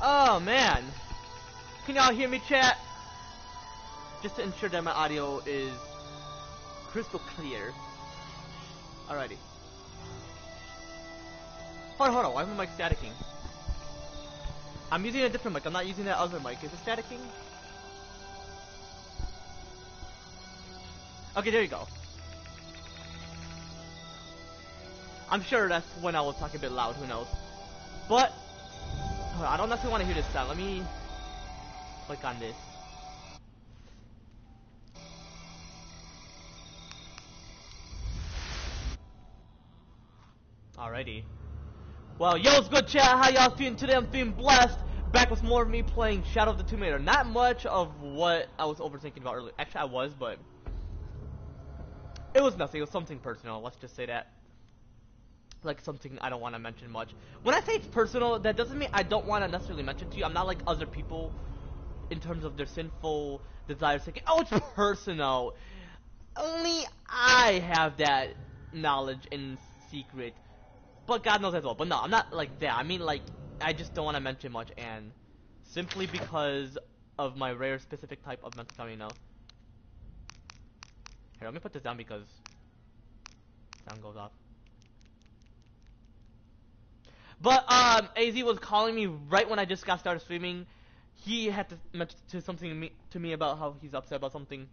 Oh man, can y'all hear me, chat? Just to ensure that my audio is crystal clear. Alrighty. Hold on, why is my mic staticking? I'm using a different mic, I'm not using that other mic. Is it staticking? Okay, there you go. I'm sure that's when I was talking a bit loud, who knows. But, I don't necessarily want to hear this sound. Let me click on this. Alrighty. Well, yo, what's good, chat? How y'all feeling today? I'm feeling blessed. Back with more of me playing Shadow of the Tomb Raider. Not much of what I was overthinking about earlier. Actually, I was, but it was nothing. It was something personal. Let's just say that. Like something I don't want to mention much. When I say it's personal, that doesn't mean I don't want to necessarily mention to you. I'm not like other people in terms of their sinful desires thinking, oh, it's personal. Only I have that knowledge in secret. But God knows as well. But no, I'm not like that. I mean, like, I just don't want to mention much, and simply because of my rare specific type of mental stamina, you know. Here, let me put this down because sound goes off. But AZ was calling me right when I just got started streaming. He had to mention something to me about how he's upset about something.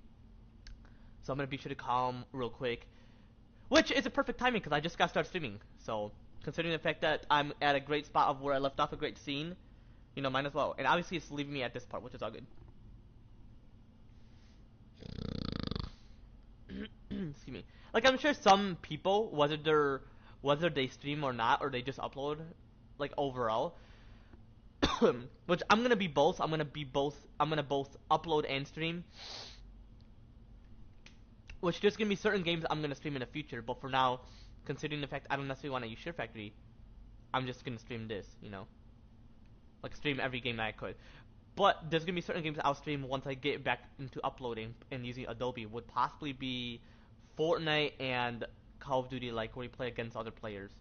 So I'm gonna be sure to call him real quick. Which is a perfect timing because I just got started streaming. So considering the fact that I'm at a great spot of where I left off a great scene, you know, might as well. And obviously it's leaving me at this part, which is all good. Excuse me. Like, I'm sure some people, whether they stream or not, or they just upload, like, overall, which I'm gonna be both. I'm gonna both upload and stream. Which there's gonna be certain games I'm gonna stream in the future, but for now, considering the fact I don't necessarily want to use Share Factory, I'm just gonna stream this, you know, like stream every game that I could. But there's gonna be certain games I'll stream once I get back into uploading and using Adobe. Would possibly be Fortnite and Call of Duty, like where you play against other players.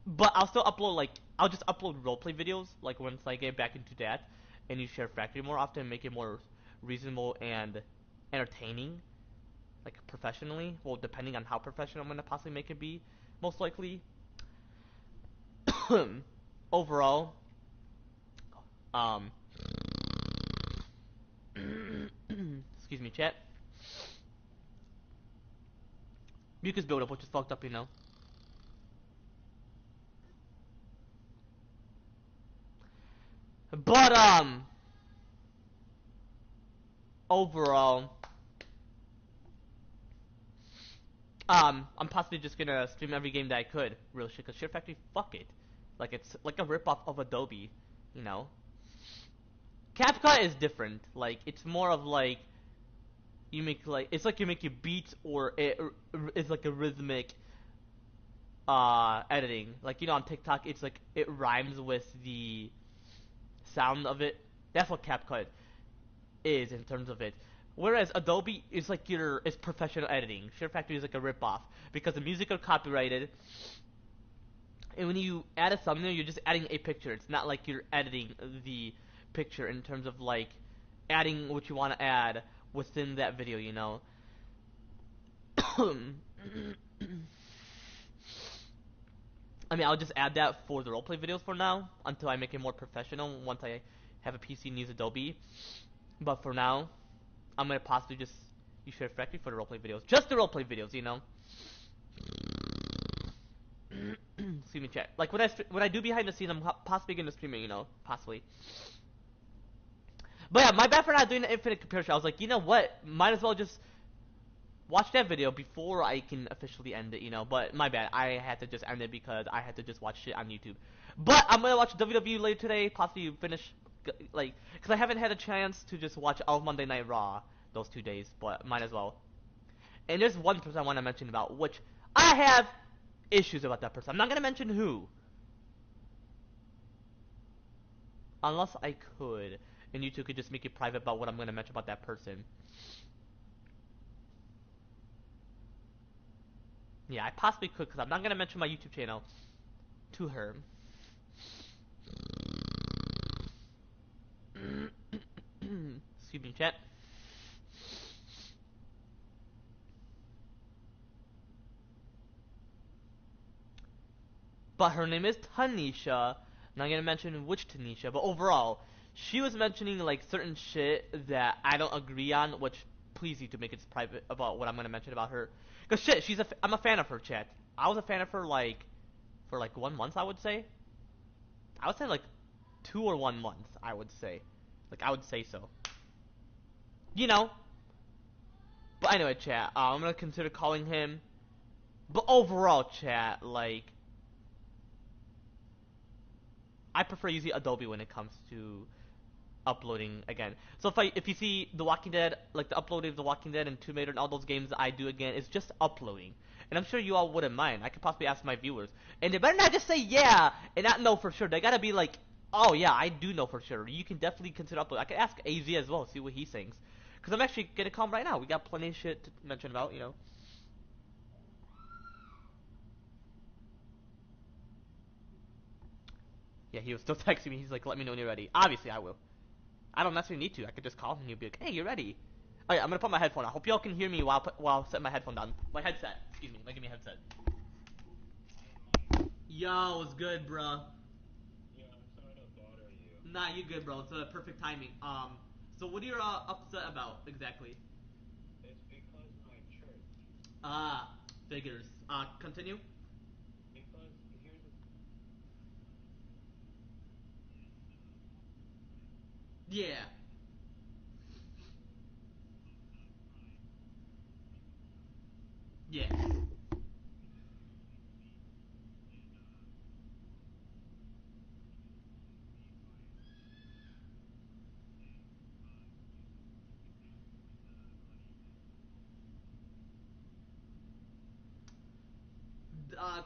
But I'll still upload, like, I'll just upload roleplay videos, like once I get back into that and use Share Factory more often, make it more reasonable and entertaining, like professionally. Well, depending on how professional I'm gonna possibly make it be, most likely. Overall, excuse me, chat. Mucus buildup, which is fucked up, you know. But overall, I'm possibly just gonna stream every game that I could, real shit. Cause Share Factory, fuck it. Like, it's like a ripoff of Adobe, you know. CapCut is different. Like, it's more of like you make like it's like you make your beats, or it's like a rhythmic editing. Like, you know, on TikTok, it's like it rhymes with the sound of it. That's what CapCut is in terms of it. Whereas Adobe is like it's professional editing. Share Factory is like a ripoff because the music are copyrighted. And when you add a thumbnail, you're just adding a picture. It's not like you're editing the picture in terms of like adding what you want to add within that video, you know. I mean, I'll just add that for the roleplay videos for now until I make it more professional once I have a PC and use Adobe. But for now, I'm gonna possibly just use Share Factory for the roleplay videos. Just the roleplay videos, you know. Excuse me, chat. Like, when I do behind the scenes, I'm possibly gonna stream it, you know, possibly. But yeah, my bad for not doing the infinite comparison. I was like, you know what? Might as well just watch that video before I can officially end it, you know. But my bad. I had to just end it because I had to just watch shit on YouTube. But I'm gonna watch WWE later today, possibly finish, like, because I haven't had a chance to just watch all of Monday Night Raw those 2 days, but might as well. And there's one person I want to mention about, which I have issues about that person. I'm not gonna mention who, unless I could, and you two could just make it private about what I'm gonna mention about that person. Yeah, I possibly could because I'm not gonna mention my YouTube channel to her. Excuse me, chat. But her name is Tanisha. Not gonna mention which Tanisha, but overall, she was mentioning like certain shit that I don't agree on. Which please need to make it private about what I'm gonna mention about her. Cause shit, I'm a fan of her, chat. I was a fan of her like for like 1 month, I would say. I would say like 2 or 1 month, I would say. Like I would say so. You know. But anyway, chat. I'm gonna consider calling him. But overall, chat, like I prefer using Adobe when it comes to uploading again. So if you see The Walking Dead, like the uploading of The Walking Dead and Tomb Raider and all those games that I do again, it's just uploading. And I'm sure you all wouldn't mind. I could possibly ask my viewers. And they better not just say yeah and not know for sure. They gotta be like, oh yeah, I do know for sure. You can definitely consider uploading. I could ask AZ as well, see what he thinks. Because I'm actually gonna call him right now. We got plenty of shit to mention about, you know. Yeah, he was still texting me. He's like, let me know when you're ready. Obviously, I will. I don't necessarily need to. I could just call him and he'll be like, hey, you're ready. Oh yeah, I'm gonna put my headphone on. I hope y'all can hear me while I set my headphone down. My headset. Excuse me. Let me give me a headset. Yo, what's good, bro? Yeah, I'm sorry to bother you. Nah, you good, bro. It's perfect timing. So what are you upset about exactly? It's because my church. Ah, figures. Continue. Because here's the Yeah. Yeah.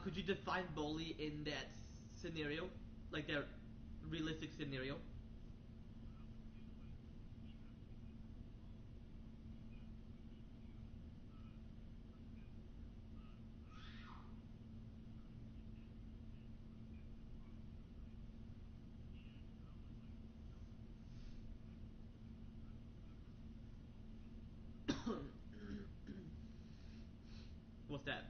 Could you define bully in that scenario, like that realistic scenario? What's that?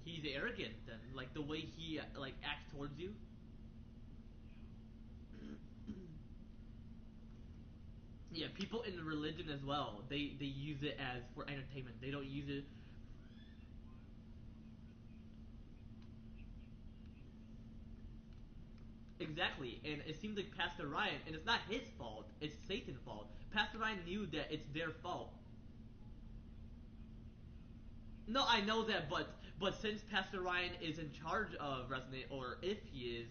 He's arrogant then, like the way he like acts towards you. Yeah, people in religion as well. They use it as for entertainment. They don't use it exactly. And it seems like Pastor Ryan, and it's not his fault. It's Satan's fault. Pastor Ryan knew that it's their fault. No, I know that, but since Pastor Ryan is in charge of Resonate, or if he is,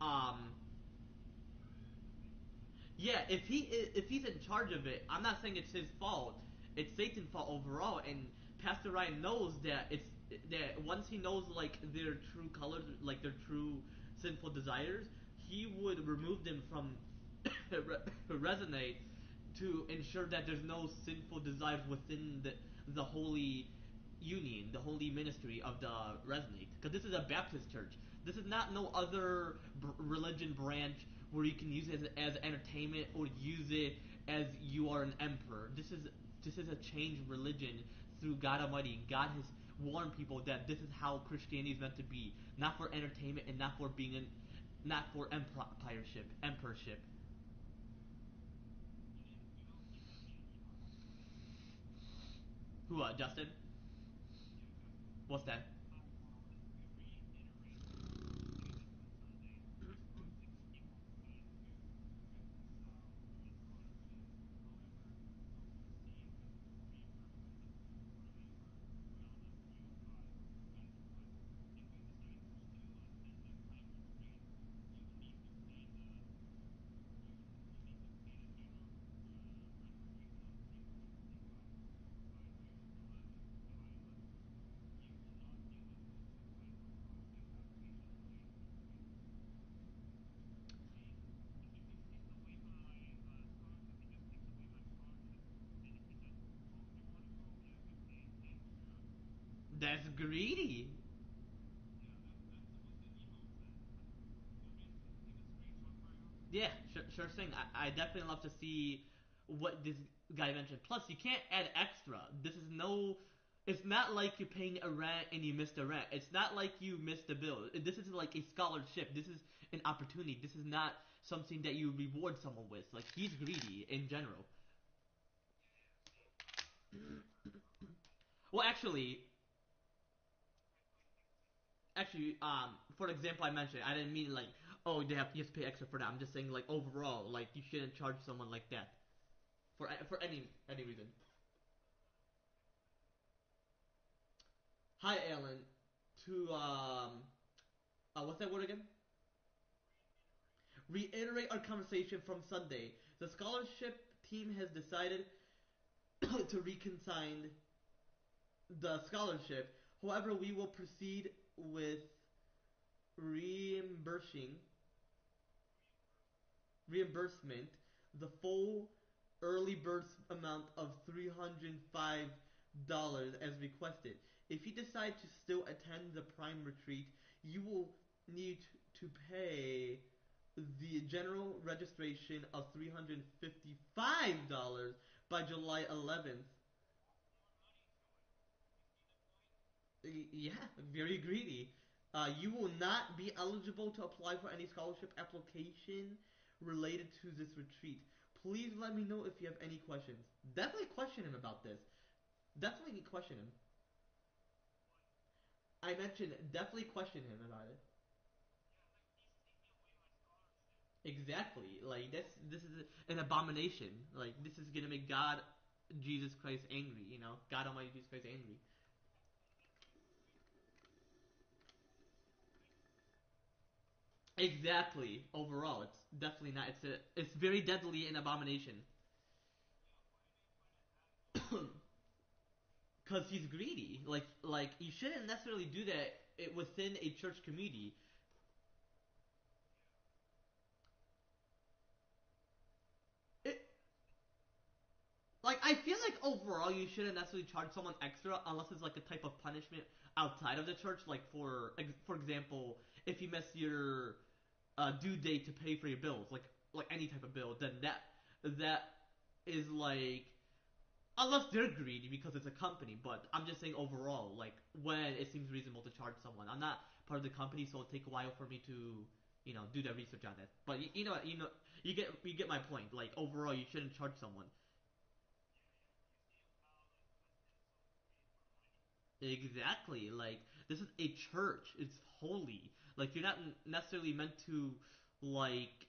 um, yeah, if he's in charge of it, I'm not saying it's his fault. It's Satan's fault overall, and Pastor Ryan knows that it's that once he knows like their true colors, like their true sinful desires, he would remove them from. resonate to ensure that there's no sinful desires within the holy union, the holy ministry of the resonate. Because this is a Baptist church. This is not no other religion branch where you can use it as entertainment or use it as you are an emperor. This is a changed religion through God Almighty. God has warned people that this is how Christianity is meant to be, not for entertainment and not for being not for emperorship. Who? Justin? What's that? That's greedy. Yeah, sure thing. I definitely love to see what this guy mentioned. Plus, you can't add extra. This is no. It's not like you're paying a rent and you missed a rent. It's not like you missed a bill. This is like a scholarship. This is an opportunity. This is not something that you reward someone with. Like he's greedy in general. Well, for example, I mentioned I didn't mean like, oh, you have to pay extra for that. I'm just saying like overall, like you shouldn't charge someone like that for any reason. Hi, Alan. To what's that word again? Reiterate our conversation from Sunday. The scholarship team has decided to reconsign the scholarship. However, we will proceed with reimbursing reimbursement the full early bird amount of $305 as requested. If you decide to still attend the Prime retreat, you will need to pay the general registration of $355 by July 11th. Yeah, very greedy. You will not be eligible to apply for any scholarship application related to this retreat. Please let me know if you have any questions. Definitely question him about this. Definitely question him. I mentioned definitely question him about it. Exactly. Like this is an abomination. Like this is gonna make God, Jesus Christ angry. You know, God Almighty Jesus Christ angry. Exactly. Overall, it's definitely not. It's very deadly an abomination. Because he's greedy. Like you shouldn't necessarily do that within a church community. It, like I feel like overall you shouldn't necessarily charge someone extra unless it's like a type of punishment outside of the church. Like for example, if you miss your due date to pay for your bills, like any type of bill, then that is like unless they're greedy because it's a company. But I'm just saying overall, like when it seems reasonable to charge someone. I'm not part of the company, so it'll take a while for me to do the research on it. But you get my point. Like overall, you shouldn't charge someone. Exactly. Like this is a church. It's holy. Like you're not necessarily meant to like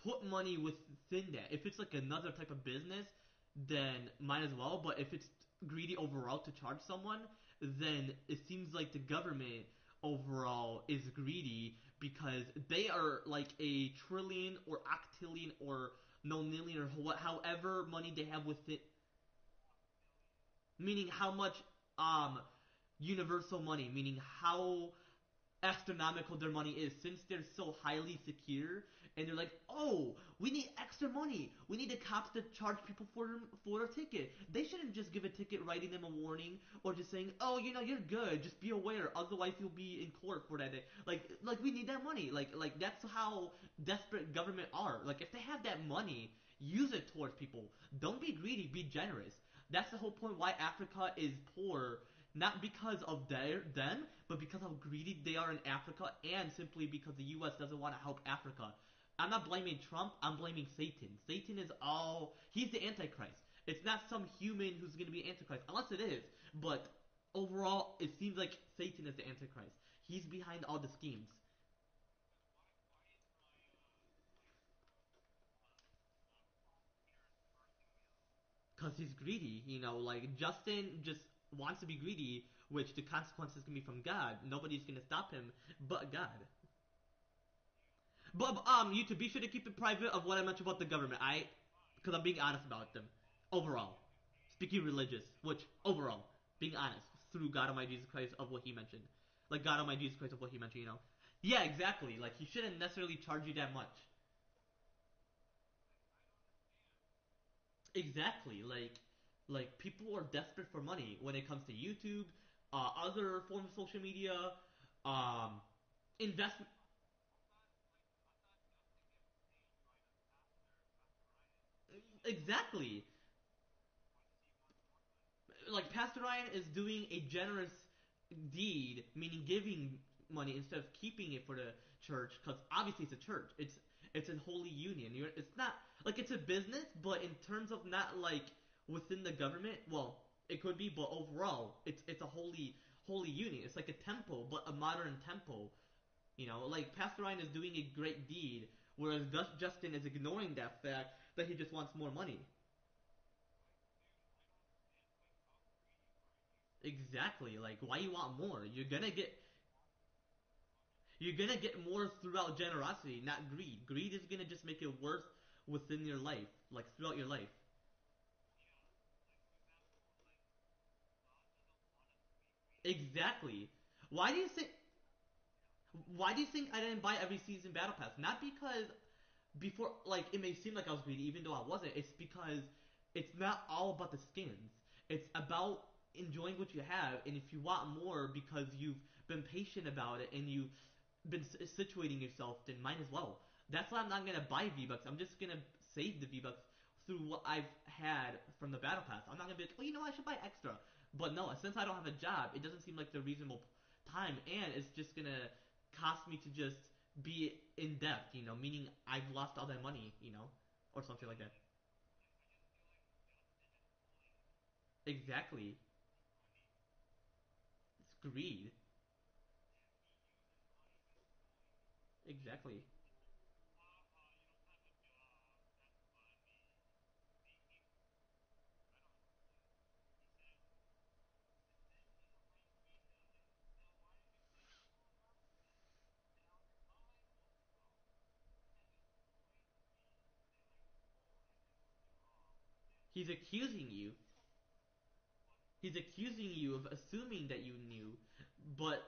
put money within that. If it's like another type of business, then might as well. But if it's greedy overall to charge someone, then it seems like the government overall is greedy because they are like a trillion or octillion or nonillion or however money they have with it, meaning how much um universal money, meaning how astronomical their money is since they're so highly secure and they're like, oh, we need extra money. We need the cops to charge people for a ticket. They shouldn't just give a ticket, writing them a warning, or just saying, oh, you're good. Just be aware, otherwise you'll be in court for that day. Like we need that money. Like that's how desperate government are. Like if they have that money, use it towards people. Don't be greedy. Be generous. That's the whole point why Africa is poor, not because of them, but because of how greedy they are in Africa, and simply because the U.S. doesn't want to help Africa. I'm not blaming Trump. I'm blaming Satan. Satan is all. He's the Antichrist. It's not some human who's going to be Antichrist, unless it is. But overall, it seems like Satan is the Antichrist. He's behind all the schemes. Because he's greedy. Like Justin just wants to be greedy, which the consequences can be from God. Nobody's going to stop him but God. But you to be sure to keep it private of what I mentioned about the government. Because I'm being honest about them. Overall, speaking religious, which overall, being honest through God Almighty Jesus Christ of what He mentioned, like God Almighty Jesus Christ of what He mentioned. Yeah, exactly. Like He shouldn't necessarily charge you that much. Exactly. Like people are desperate for money when it comes to YouTube, other forms of social media, um, investment. Exactly. Like Pastor Ryan is doing a generous deed, meaning giving money instead of keeping it for the church, because obviously it's a church. It's a holy union. It's not like it's a business, but in terms of not like within the government. Well, it could be, but overall, it's a holy union. It's like a temple, but a modern temple. Like Pastor Ryan is doing a great deed, whereas Justin is ignoring that fact that he just wants more money. Exactly. Like, why you want more? You're gonna get more throughout generosity, not greed. Greed is gonna just make it worse within your life, like throughout your life. Exactly. Why do you think? Why do you think I didn't buy every season battle pass? Not because before, like it may seem like I was greedy, even though I wasn't. It's because it's not all about the skins. It's about enjoying what you have, and if you want more because you've been patient about it and you've been situating yourself, then might as well. That's why I'm not gonna buy V Bucks. I'm just gonna save the V Bucks through what I've had from the battle pass. I'm not gonna be like, oh, I should buy extra. But no, since I don't have a job, it doesn't seem like the reasonable time, and it's just gonna cost me to just be in debt. Meaning I've lost all that money. Or something like that. Exactly. It's greed. Exactly. He's accusing you. He's accusing you of assuming that you knew, but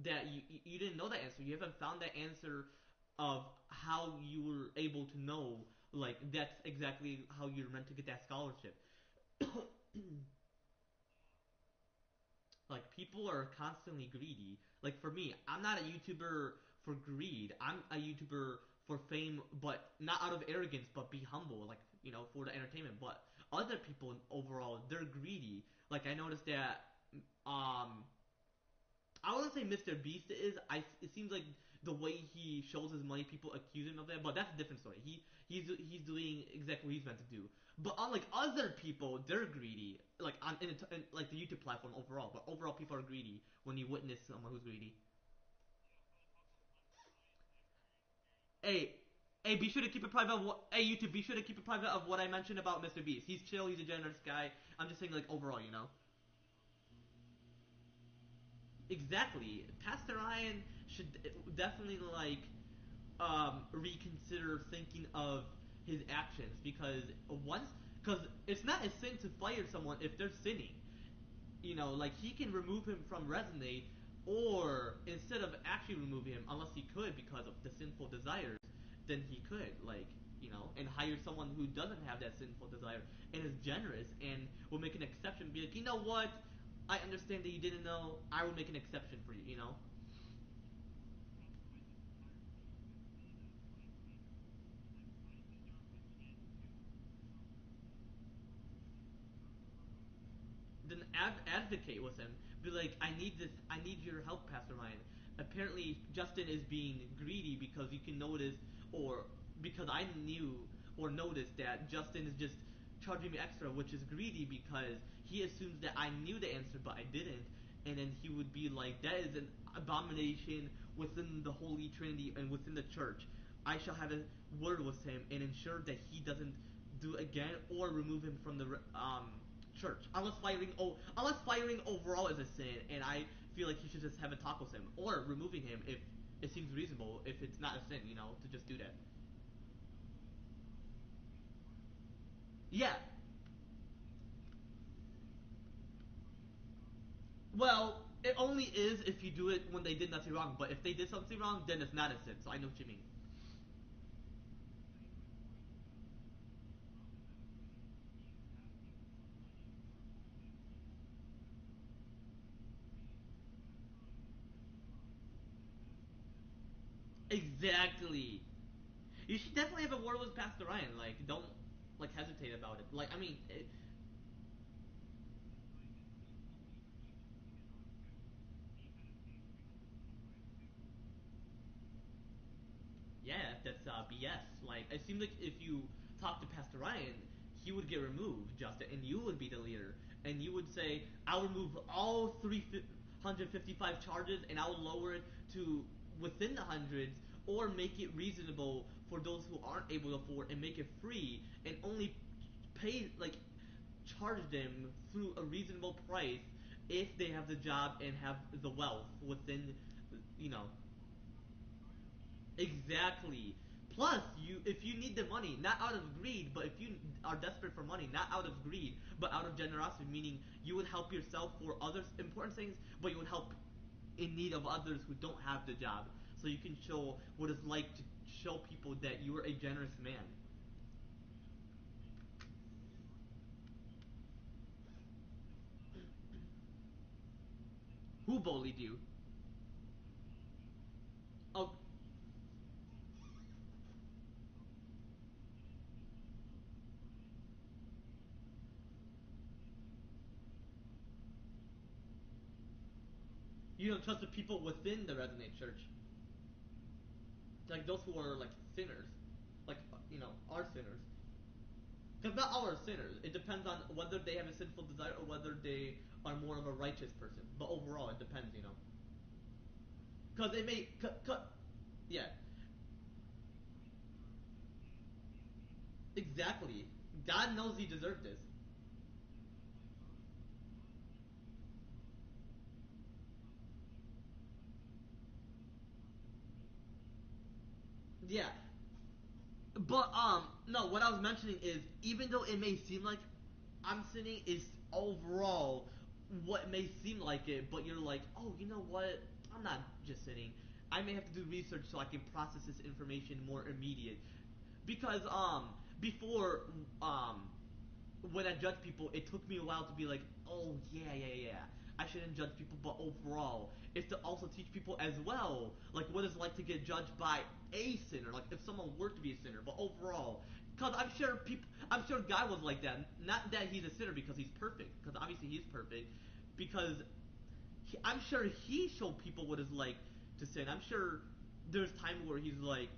that you didn't know that answer. You haven't found that answer of how you were able to know. Like that's exactly how you're meant to get that scholarship. Like people are constantly greedy. Like for me, I'm not a YouTuber for greed. I'm a YouTuber for fame, but not out of arrogance, but be humble. Like for the entertainment. But other people overall, they're greedy. Like I noticed that um I wouldn't say Mr. Beast is. It seems like the way he shows his money, people accuse him of that. But that's a different story. He's doing exactly what he's meant to do. But unlike other people, they're greedy. Like like the YouTube platform overall. But overall, people are greedy when you witness someone who's greedy. Hey, hey, be sure to keep it private. Hey, YouTube, be sure to keep it private of what I mentioned about Mr. Beast. He's chill. He's a generous guy. I'm just saying, like overall. Exactly. Pastor Ryan should definitely reconsider thinking of his actions because it's not a sin to fire someone if they're sinning. Like he can remove him from Resonate, or instead of actually removing him, unless he could because of the sinful desires, then he could, like, and hire someone who doesn't have that sinful desire and is generous and will make an exception. Be like, you know what? I understand that you didn't know. I will make an exception for you. Then advocate with him. Be like, I need this. I need your help, Pastor Ryan. Apparently, Justin is being greedy because you can notice, or because I knew or noticed that Justin is just charging me extra, which is greedy because he assumes that I knew the answer but I didn't, and then he would be like, that is an abomination within the Holy Trinity and within the church. I shall have a word with him and ensure that he doesn't do again or remove him from the church. Unless firing overall is a sin, and I feel like he should just have a talk with him or removing him if it seems reasonable. If it's not a sin, to just do that. Yeah. Well, it only is if you do it when they did nothing wrong. But if they did something wrong, then it's not a sin. So I know what you mean. Exactly. You should definitely have a word with Pastor Ryan. Like, don't hesitate about it. Like, I mean, yeah, that's BS. Like, it seems like if you talk to Pastor Ryan, he would get removed, Justin, and you would be the leader, and you would say, "I'll remove all 355 charges, and I'll lower it to within the hundreds, or make it reasonable for those who aren't able to afford, and make it free, and only pay charge them through a reasonable price if they have the job and have the wealth within, you know." Exactly. Plus, if you need the money, not out of greed, but if you are desperate for money, not out of greed, but out of generosity, meaning you would help yourself for other important things, but you would help in need of others who don't have the job, so you can show what it's like to show people that you are a generous man. Who bullied you? Oh, you don't trust the people within the Resonate Church, like those who are like sinners, like are sinners. Because not all are sinners. It depends on whether they have a sinful desire or whether they are more of a righteous person. But overall, it depends. Because it may, yeah, exactly. God knows he deserved this. Yeah, but no. What I was mentioning is, even though it may seem like I'm sinning, is overall what may seem like it. But you're like, oh, you know what? I'm not just sinning. I may have to do research so I can process this information more immediate. Because before when I judge people, it took me a while to be like, oh yeah, yeah, yeah. I shouldn't judge people, but overall, it's to also teach people as well, like what it's like to get judged by a sinner, like if someone were to be a sinner, but overall, because I'm sure God was like that. Not that he's a sinner because he's perfect, because obviously he's perfect, because I'm sure he showed people what it's like to sin. I'm sure there's time where he's like,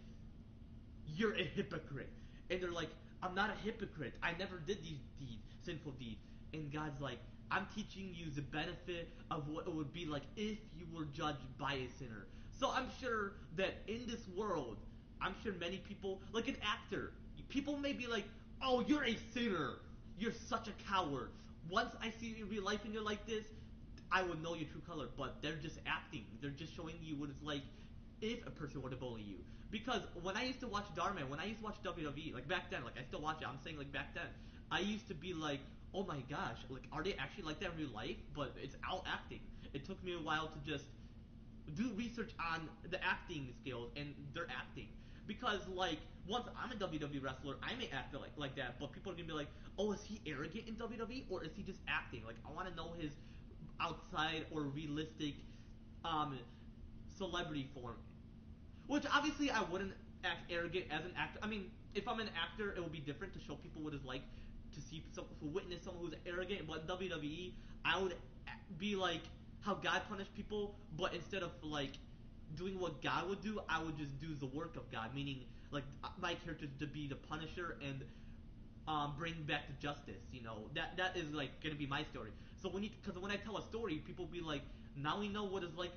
you're a hypocrite. And they're like, I'm not a hypocrite. I never did these deeds, sinful deeds. And God's like, I'm teaching you the benefit of what it would be like if you were judged by a sinner. So I'm sure that in this world, I'm sure many people, like an actor, people may be like, oh, you're a sinner. You're such a coward. Once I see you in real life and you're like this, I would know your true color, but they're just acting. They're just showing you what it's like if a person were to bully you. Because when I used to watch Dharma, when I used to watch WWE, like back then, like I still watch it, I'm saying like back then, I used to be like, oh my gosh, like are they actually like that in real life? But it's out acting. It took me a while to just do research on the acting skills and their acting. Because like once I'm a WWE wrestler, I may act like that, but people are gonna be like, oh, is he arrogant in WWE or is he just acting? Like I want to know his outside or realistic um celebrity form. Which obviously I wouldn't act arrogant as an actor. I mean, if I'm an actor, it will be different to show people what it's like to see to witness someone who's arrogant. But in WWE, I would be like how God punished people, but instead of like doing what God would do, I would just do the work of God. Meaning, like my character to be the Punisher and bring back the justice. You know that is like gonna be my story. So because when I tell a story, people be like, now we know what it's like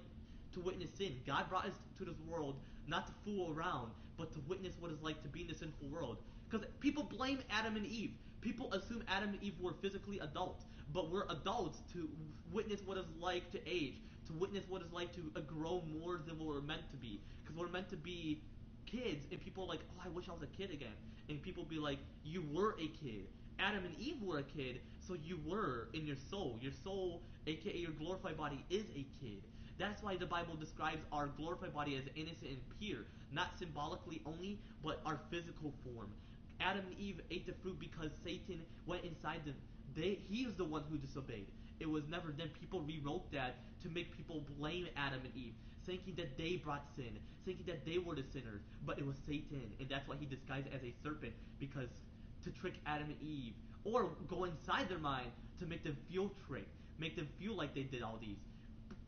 to witness sin. God brought us to this world not to fool around, but to witness what it's like to be in the sinful world. Because people blame Adam and Eve. People assume Adam and Eve were physically adults, but we're adults to witness what it's like to age, to witness what it's like to grow more than what we're meant to be. Because we're meant to be kids, and people are like, oh, I wish I was a kid again. And people be like, you were a kid. Adam and Eve were a kid, so you were in your soul. Your soul, aka your glorified body, is a kid. That's why the Bible describes our glorified body as innocent and pure, not symbolically only, but our physical form. Adam and Eve ate the fruit because Satan went inside them. He is the one who disobeyed. It was never them. People rewrote that to make people blame Adam and Eve, thinking that they brought sin, thinking that they were the sinners, but it was Satan, and that's why he disguised as a serpent, because to trick Adam and Eve, or go inside their mind to make them feel tricked, make them feel like they did all these.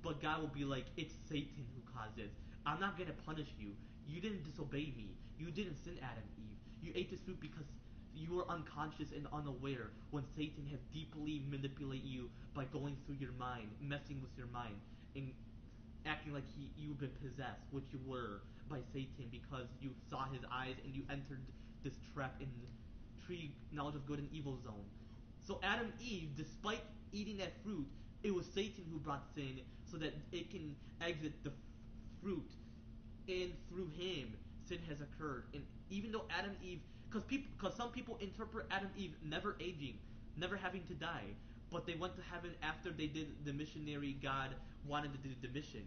But God will be like, it's Satan who caused this. I'm not gonna punish you. You didn't disobey me. You didn't sin, Adam and Eve. You ate this fruit because you were unconscious and unaware when Satan has deeply manipulated you by going through your mind, messing with your mind, and acting like you've been possessed, which you were by Satan because you saw his eyes and you entered this trap in tree knowledge of good and evil zone. So Adam and Eve, despite eating that fruit, it was Satan who brought sin so that it can exit the fruit, and through him sin has occurred. And even though Adam and Eve, because some people interpret Adam and Eve never aging, never having to die, but they went to heaven after they did the missionary God wanted to do the mission.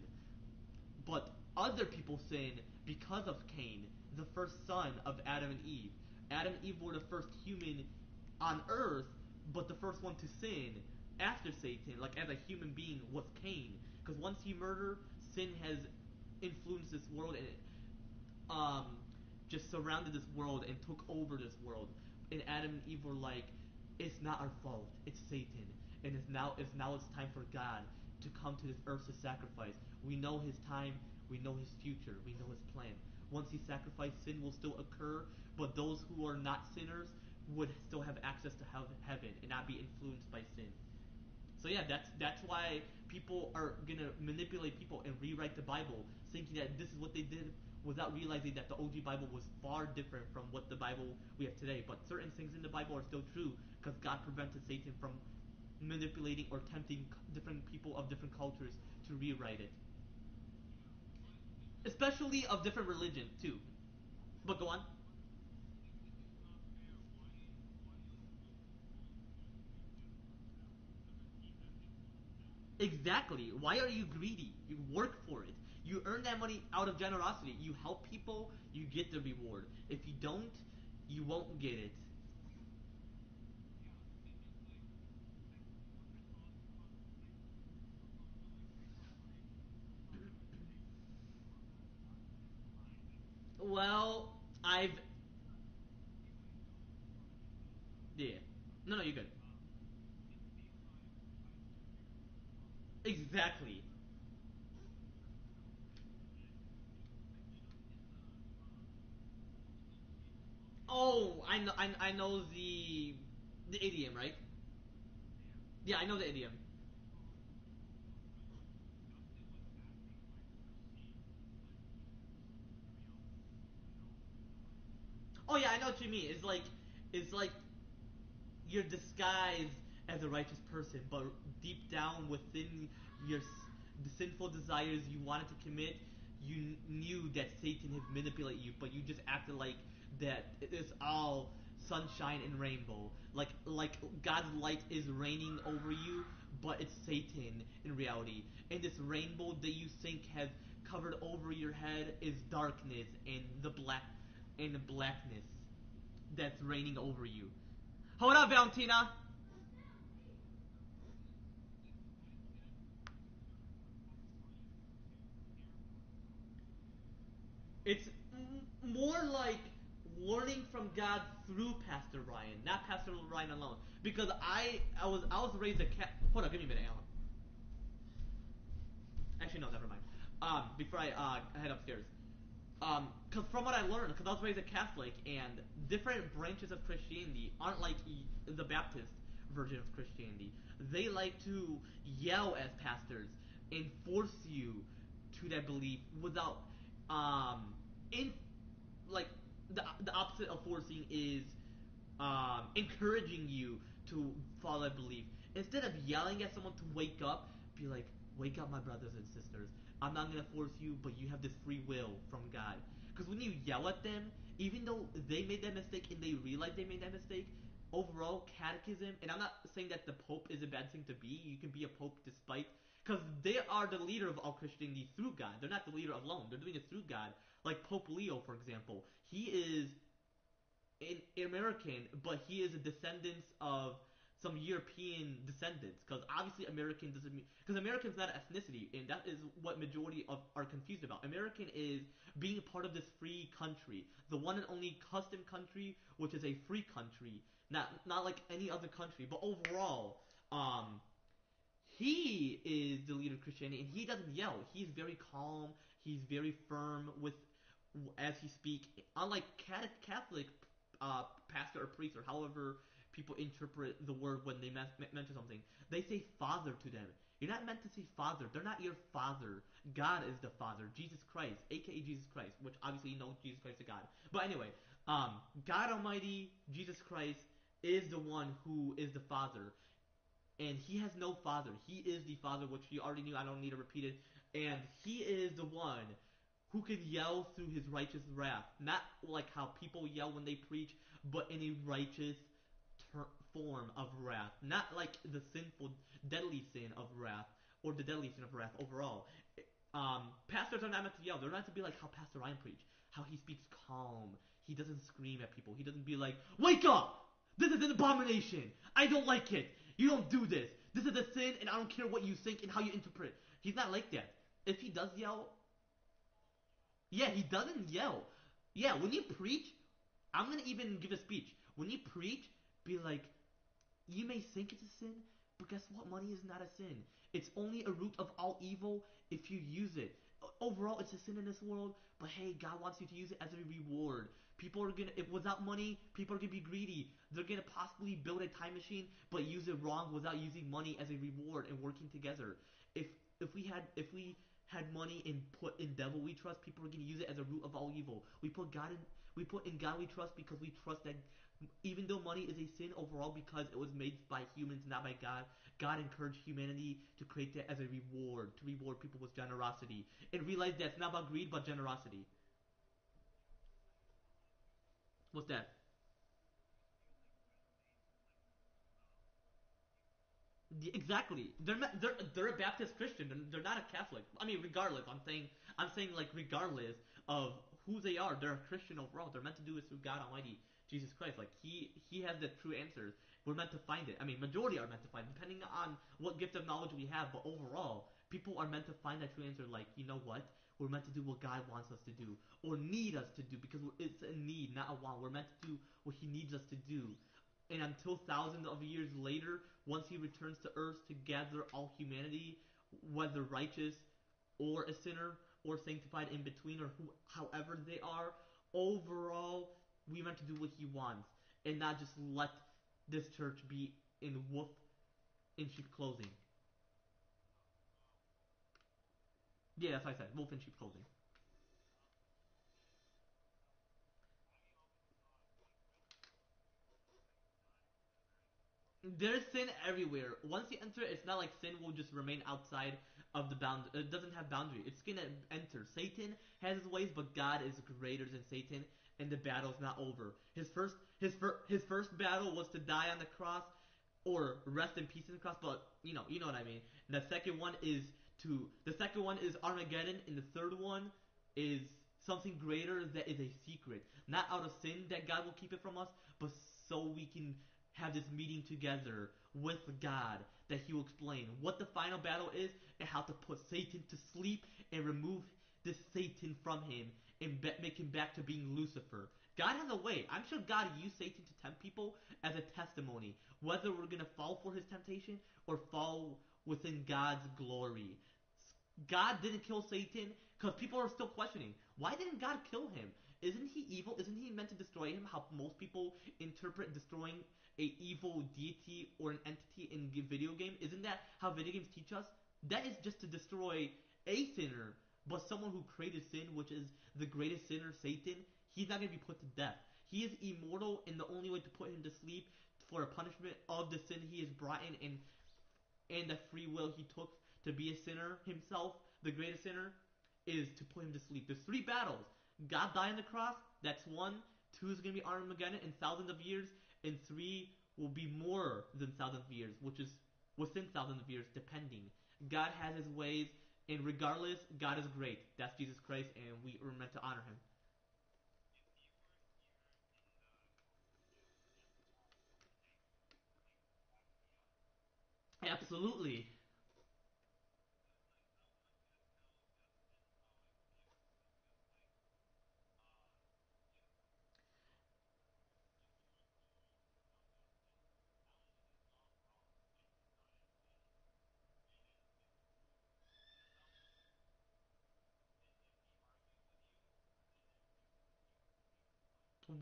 But other people sin because of Cain, the first son of Adam and Eve. Adam and Eve were the first human on earth, but the first one to sin after Satan, like as a human being, was Cain. Because once he murdered, sin has influenced this world and um, just surrounded this world and took over this world. And Adam and Eve were like, it's not our fault, it's Satan. And it's time for God to come to this earth to sacrifice. We know his time, we know his future, we know his plan. Once he sacrificed, sin will still occur, but those who are not sinners would still have access to heaven and not be influenced by sin. So yeah, that's why people are gonna manipulate people and rewrite the Bible, thinking that this is what they did, without realizing that the OG Bible was far different from what the Bible we have today. But certain things in the Bible are still true because God prevented Satan from manipulating or tempting different people of different cultures to rewrite it, especially of different religion too. But go on. Exactly. Why are you greedy? You work for it. You earn that money out of generosity. You help people, you get the reward. If you don't, you won't get it. Well, I've yeah. No, no, you're good. Exactly. Oh, I know the idiom, right? Yeah, I know the idiom. Oh yeah, I know what you mean. It's like you're disguised as a righteous person, but deep down within your the sinful desires you wanted to commit, you knew that Satan had manipulated you, but you just acted like that it's all sunshine and rainbow. Like God's light is raining over you, but it's Satan in reality. And this rainbow that you think has covered over your head is darkness and the black and blackness that's reigning over you. Hold up, Valentina. It's more like learning from God through Pastor Ryan, not Pastor Ryan alone. Because I was raised a cat. Hold on, give me a minute, Alan. Actually, no, never mind. Before I head upstairs, because from what I learned, because I was raised a Catholic, and different branches of Christianity aren't like the Baptist version of Christianity. They like to yell as pastors and force you to that belief without, in like the opposite of forcing is encouraging you to follow that belief. Instead of yelling at someone to wake up, be like, wake up, my brothers and sisters. I'm not going to force you, but you have this free will from God. Because when you yell at them, even though they made that mistake and they realize they made that mistake, overall, catechism, and I'm not saying that the Pope is a bad thing to be. You can be a Pope despite. Because they are the leader of all Christianity through God. They're not the leader alone. They're doing it through God. Like Pope Leo, for example. He is an American, but he is a descendant of some European descendants. Because obviously American doesn't mean, because American's not an ethnicity, and that is what majority of are confused about. American is being part of this free country, the one and only custom country, which is a free country, not like any other country. But overall, he is the leader of Christianity, and he doesn't yell. He's very calm. He's very firm with as he speak. Unlike Catholic pastor or priest or however people interpret the word when they mention something, they say father to them. You're not meant to say father. They're not your father. God is the father. Jesus Christ, a.k.a. Jesus Christ, which obviously you know Jesus Christ is God. But anyway, God Almighty, Jesus Christ, is the one who is the father, and he has no father. He is the father, which you already knew. I don't need to repeat it. And he is the one who can yell through his righteous wrath. Not like how people yell when they preach, but in a righteous form of wrath. Not like the sinful, deadly sin of wrath, or the deadly sin of wrath overall. Pastors are not meant to yell. They're not to be like how Pastor Ryan preached. How he speaks calm. He doesn't scream at people. He doesn't be like, wake up! This is an abomination! I don't like it! You don't do this! This is a sin, and I don't care what you think and how you interpret. He's not like that. If he does yell, yeah, he doesn't yell. Yeah, when you preach, I'm gonna even give a speech. When you preach, be like, you may think it's a sin, but guess what? Money is not a sin. It's only a root of all evil if you use it. Overall, it's a sin in this world, but hey, God wants you to use it as a reward. People are gonna, if without money, people are gonna be greedy. They're gonna possibly build a time machine, but use it wrong without using money as a reward and working together. If if we had money and put in devil we trust, people are gonna use it as a root of all evil. We put in God we trust because we trust that even though money is a sin overall because it was made by humans, not by God, God encouraged humanity to create that as a reward, to reward people with generosity. And realize that it's not about greed, but generosity. What's that? Exactly. They're a Baptist Christian. They're not a Catholic. I mean, regardless, I'm saying like regardless of who they are, they're a Christian overall. They're meant to do it through God Almighty, Jesus Christ. Like he has the true answers. We're meant to find it. I mean, majority are meant to find it, depending on what gift of knowledge we have. But overall, people are meant to find that true answer. Like, you know what? We're meant to do what God wants us to do, or need us to do, because it's a need, not a want. We're meant to do what He needs us to do. And until thousands of years later, once He returns to earth to gather all humanity, whether righteous or a sinner or sanctified in between, or however they are, overall, we meant to do what He wants and not just let this church be in wolf in sheep clothing. Yeah, that's what I said. Wolf in sheep clothing. There's sin everywhere. Once you enter it, it's not like sin will just remain outside of the bound. It doesn't have boundary. It's gonna enter. Satan has his ways, but God is greater than Satan, and the battle's not over. His first battle was to die on the cross, or rest in peace on the cross. But you know what I mean. And the second one is Armageddon, and the third one is something greater that is a secret. Not out of sin that God will keep it from us, but so we can have this meeting together with God that He will explain what the final battle is and how to put Satan to sleep and remove this Satan from him and make him back to being Lucifer. God has a way. I'm sure God used Satan to tempt people as a testimony, whether we're going to fall for his temptation or fall within God's glory. God didn't kill Satan because people are still questioning. Why didn't God kill him? Isn't he evil? Isn't he meant to destroy him? How most people interpret destroying a evil deity or an entity in a video game. Isn't that how video games teach us? That is just to destroy a sinner, but someone who created sin, which is the greatest sinner, Satan, he's not going to be put to death. He is immortal, and the only way to put him to sleep for a punishment of the sin he has brought in and the free will he took to be a sinner himself, the greatest sinner, is to put him to sleep. There's three battles. God died on the cross, that's one. Two is going to be Armageddon in thousands of years, and three will be more than thousands of years, which is within thousands of years, depending. God has his ways, and regardless, God is great. That's Jesus Christ, and we are meant to honor him. Absolutely.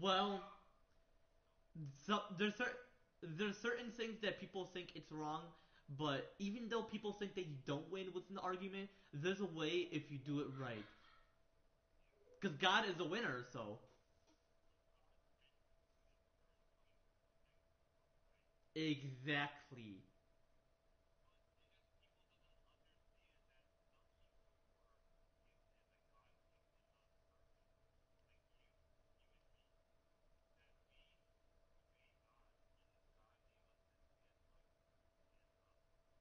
Well, so there's certain things that people think it's wrong, but even though people think that you don't win with an argument, there's a way if you do it right. Because God is a winner, so exactly.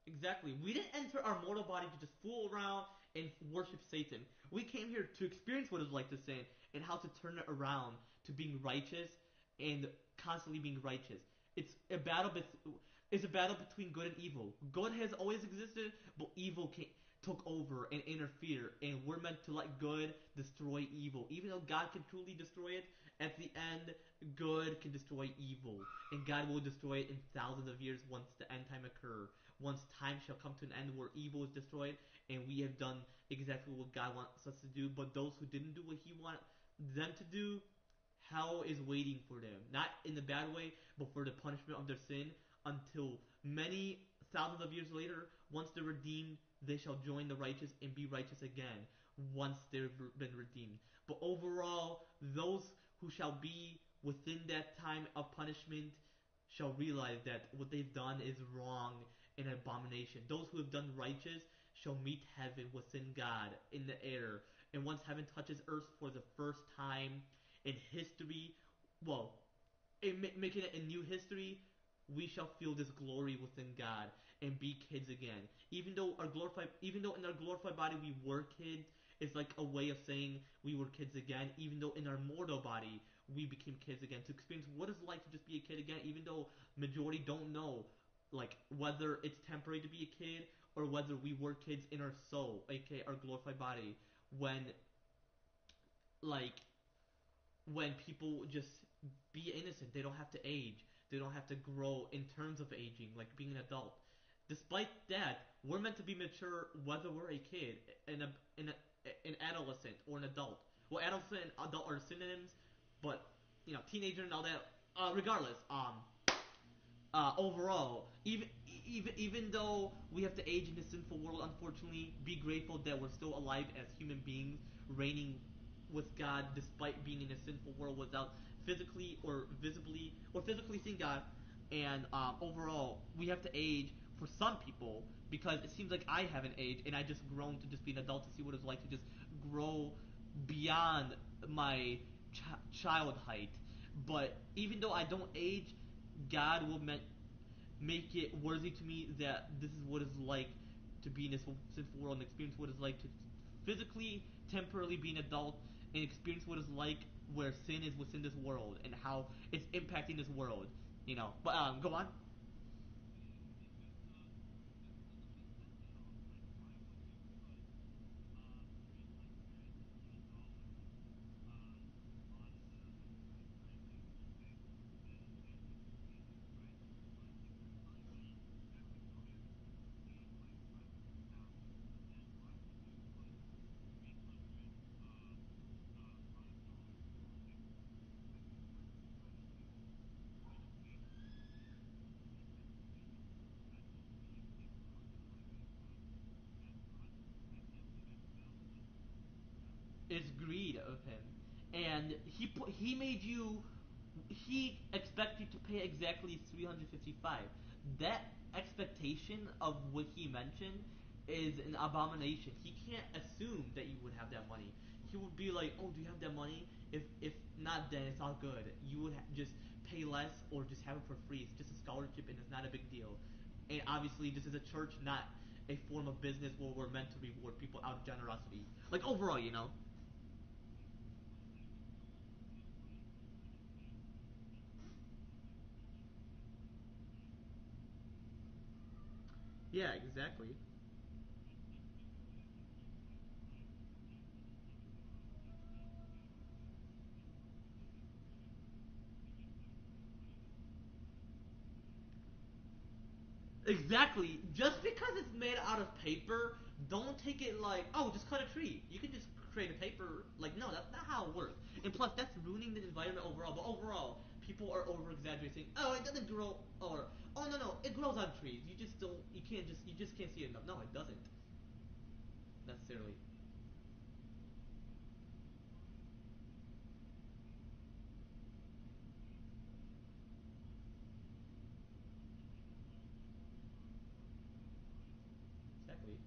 Exactly. We didn't enter our mortal body to just fool around and worship Satan. We came here to experience what it's like to sin and how to turn it around to being righteous and constantly being righteous. It's a battle. It's a battle between good and evil. Good has always existed, but evil took over and interfered, and we're meant to let good destroy evil. Even though God can truly destroy it, at the end, good can destroy evil, and God will destroy it in thousands of years once the end time occur. Once time shall come to an end where evil is destroyed, and we have done exactly what God wants us to do. But those who didn't do what He wanted them to do, hell is waiting for them. Not in the bad way, but for the punishment of their sin until many thousands of years later, once they're redeemed, they shall join the righteous and be righteous again once they've been redeemed. But overall, those who shall be within that time of punishment shall realize that what they've done is wrong and an abomination. Those who have done righteous shall meet heaven within God in the air. And once heaven touches earth for the first time in history, well, making it a new history, we shall feel this glory within God and be kids again. Even though in our glorified body we were kids, it's like a way of saying we were kids again. Even though in our mortal body we became kids again, to experience what it's like to just be a kid again. Even though majority don't know, like whether it's temporary to be a kid or whether we were kids in our soul, aka our glorified body, when like when people just be innocent. They don't have to age. They don't have to grow in terms of aging, like being an adult. Despite that, we're meant to be mature whether we're a kid, an adolescent, or an adult. Well, adolescent and adult are synonyms, but teenager and all that. Regardless, overall, even though we have to age in this sinful world, unfortunately, be grateful that we're still alive as human beings, reigning with God despite being in a sinful world without physically or visibly or physically seeing God. And overall, we have to age for some people because it seems like I haven't aged and I just grown to just be an adult to see what it's like to just grow beyond my child height. But even though I don't age, God will make it worthy to me that this is what it's like to be in this sinful world and experience what it's like to physically, temporarily be an adult and experience what it's like where sin is within this world and how it's impacting this world. You know, but go on. Is greed of him, and he made you. He expects you to pay exactly 355. That expectation of what he mentioned is an abomination. He can't assume that you would have that money. He would be like, "Oh, do you have that money? If not, then it's all good. You would just pay less or just have it for free. It's just a scholarship and it's not a big deal." And obviously, this is a church, not a form of business where we're meant to reward people out of generosity. Like overall, you know. Yeah, exactly. Exactly. Just because it's made out of paper, don't take it like, oh, just cut a tree. You can just create a paper. Like, no, that's not how it works. And plus, that's ruining the environment overall. But overall, people are over exaggerating. Oh, it doesn't grow, or oh no no, it grows on trees. You just don't. You just can't see it enough. No, it doesn't necessarily. Exactly.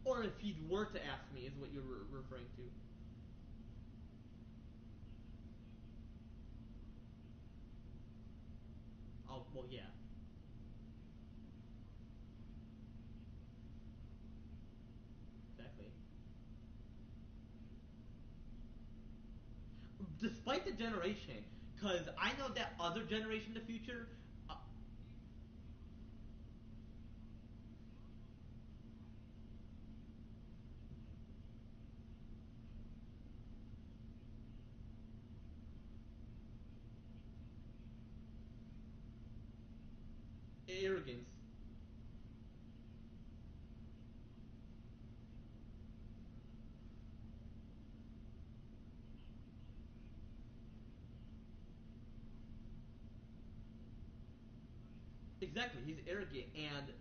Or if he were to ask me, is what you're referring to. Oh well, yeah, exactly. Despite the generation, because I know that other generation in the future, arrogance. Exactly, he's arrogant, and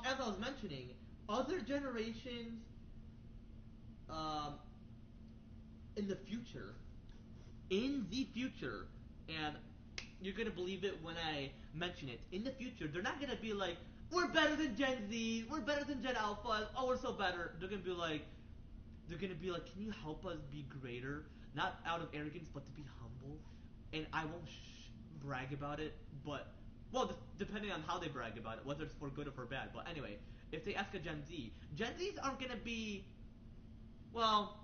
as I was mentioning, other generations um, in the future, and you're gonna believe it when I mention it. In the future, they're not gonna be like, "We're better than Gen Z, we're better than Gen Alpha, oh, we're so better." They're gonna be like, "Can you help us be greater?" Not out of arrogance, but to be humble. And I won't brag about it, but well, depending on how they brag about it, whether it's for good or for bad. But anyway, if they ask a Gen Zs aren't gonna be well.